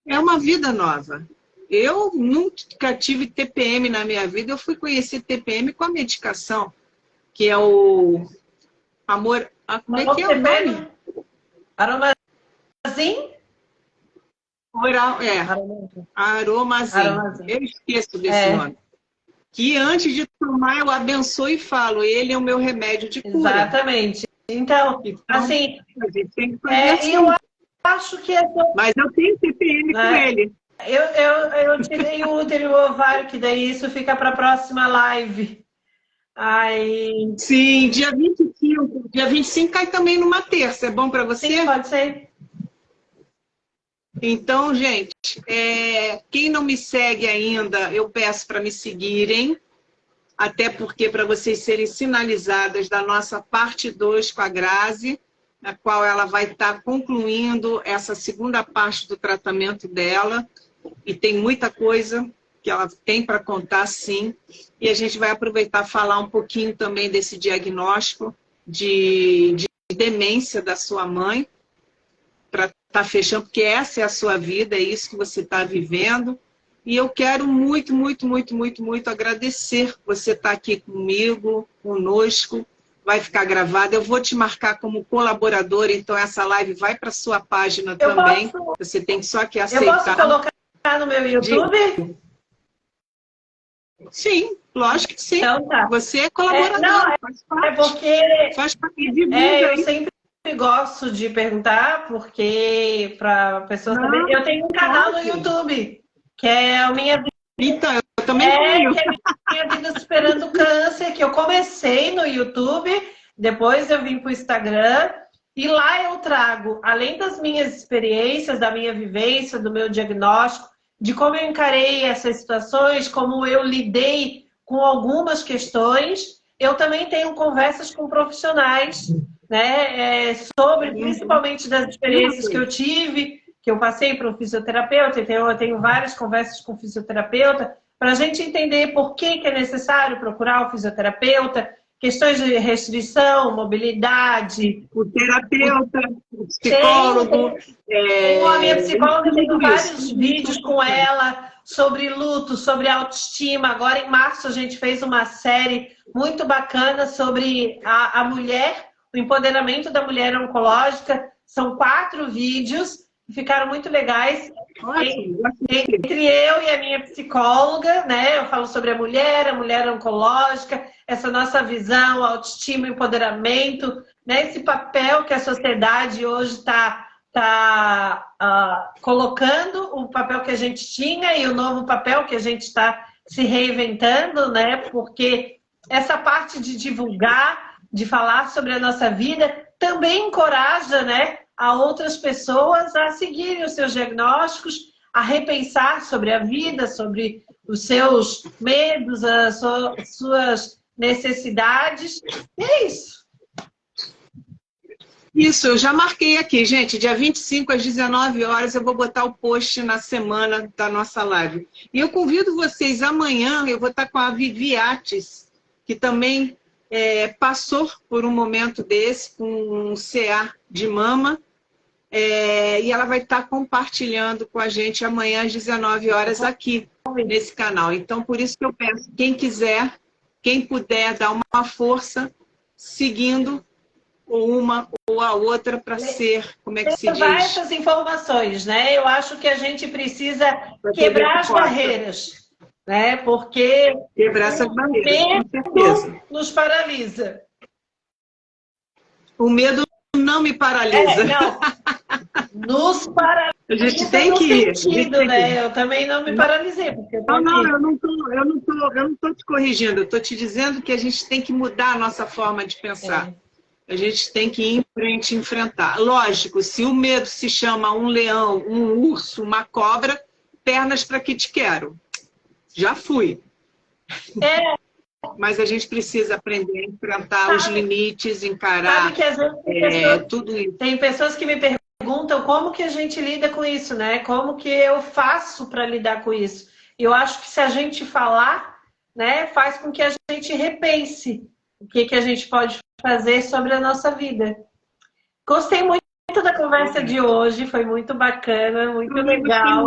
É uma vida nova. Eu nunca tive TPM na minha vida, eu fui conhecer TPM com a medicação, que é o amor... Como é que é o nome? Aromazin? Aromazin. Eu esqueço desse nome. Que antes de tomar, eu abençoo e falo, ele é o meu remédio de cura. Exatamente. Então assim, a gente tem que fazer eu acho que Mas eu tenho TPM com ele. Eu tirei o útero e o ovário, que daí isso fica para a próxima live. Aí... Sim, dia 25. Dia 25 cai também numa terça. É bom para você? Sim, pode ser. Então, gente, quem não me segue ainda, eu peço para me seguirem. Até porque para vocês serem sinalizadas da nossa parte 2 com a Grazi, na qual ela vai estar concluindo essa segunda parte do tratamento dela. E tem muita coisa que ela tem para contar, sim. E a gente vai aproveitar e falar um pouquinho também desse diagnóstico de demência da sua mãe, para estar fechando, porque essa é a sua vida, é isso que você está vivendo. E eu quero muito, muito, muito, muito, muito agradecer você estar aqui comigo, conosco. Vai ficar gravada. Eu vou te marcar como colaboradora, então essa live vai para a sua página também. Você tem só que aceitar. Eu posso colocar no meu YouTube? Sim, lógico que sim. Então, tá. Você é colaboradora, faz parte. Faz parte de eu sempre gosto de perguntar, porque para a pessoa saber. Eu tenho um canal no YouTube, que é a minha vida. Então, eu também tenho. Que é a minha vida superando câncer, que eu comecei no YouTube, depois eu vim para o Instagram, e lá eu trago, além das minhas experiências, da minha vivência, do meu diagnóstico, de como eu encarei essas situações, como eu lidei com algumas questões, eu também tenho conversas com profissionais, né, sobre, principalmente das experiências que eu tive, que eu passei para um fisioterapeuta, então eu tenho várias conversas com fisioterapeuta, para a gente entender por que é necessário procurar o fisioterapeuta, questões de restrição, mobilidade. O terapeuta, o psicólogo. Com a minha psicóloga, eu tenho vários vídeos com ela sobre luto, sobre autoestima. Agora, em março, a gente fez uma série muito bacana sobre a mulher, o empoderamento da mulher oncológica. São 4 vídeos, que ficaram muito legais. Entre eu e a minha psicóloga, né? Eu falo sobre a mulher oncológica, essa nossa visão, autoestima, empoderamento, né? Esse papel que a sociedade hoje está colocando, o papel que a gente tinha e o novo papel que a gente está se reinventando, né? Porque essa parte de divulgar, de falar sobre a nossa vida, também encoraja, né, a outras pessoas a seguirem os seus diagnósticos, a repensar sobre a vida, sobre os seus medos, as suas necessidades. E é isso. Isso, eu já marquei aqui, gente. Dia 25 às 19 horas eu vou botar o post na semana da nossa live. E eu convido vocês, amanhã eu vou estar com a Vivi Ates, que também passou por um momento desse, com um CA de mama, e ela vai estar compartilhando com a gente amanhã às 19 horas aqui, nesse canal. Então, por isso que eu peço, quem quiser, quem puder dar uma força, seguindo uma ou a outra para ser, como é que se diz? Levar essas informações, né? Eu acho que a gente precisa quebrar as barreiras, né? Porque quebrar essas barreiras, com certeza. Nos paralisa. O medo não me paralisa. Não. Nos paralisa. A gente tem que ir. Sentido, né? Eu também não me paralisei. Porque eu não estou te corrigindo. Eu estou te dizendo que a gente tem que mudar a nossa forma de pensar. a gente tem que ir em frente e enfrentar. Lógico, se o medo se chama um leão, um urso, uma cobra, pernas para que te quero. Já fui. Mas a gente precisa aprender a enfrentar os limites, encarar Sabe que às vezes tudo isso. tem pessoas que me perguntam como que a gente lida com isso, né? Como que eu faço para lidar com isso? Eu acho que se a gente falar, né, faz com que a gente repense o que a gente pode fazer sobre a nossa vida. Gostei muito da conversa de hoje, foi muito bacana, muito legal.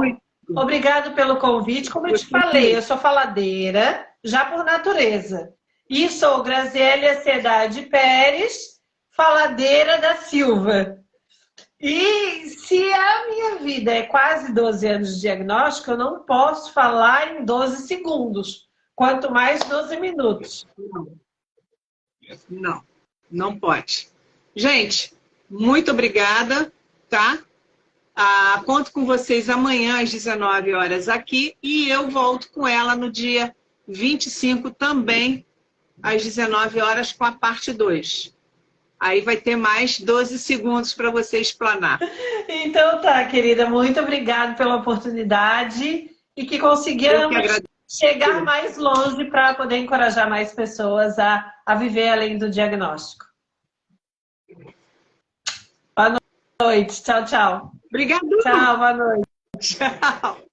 Obrigado pelo convite. Como eu te falei, eu sou faladeira, já por natureza. E sou Graziélia Cedade Pérez, faladeira da Silva. E se a minha vida é quase 12 anos de diagnóstico, eu não posso falar em 12 segundos, quanto mais 12 minutos. Não pode. Gente, muito obrigada, tá? Conto com vocês amanhã às 19 horas aqui e eu volto com ela no dia 25 também, às 19 horas, com a parte 2. Aí vai ter mais 12 segundos para você explanar. Então tá, querida. Muito obrigada pela oportunidade e que conseguimos chegar mais longe para poder encorajar mais pessoas a viver além do diagnóstico. Boa noite. Tchau, tchau. Obrigada. Tchau, boa noite. Tchau.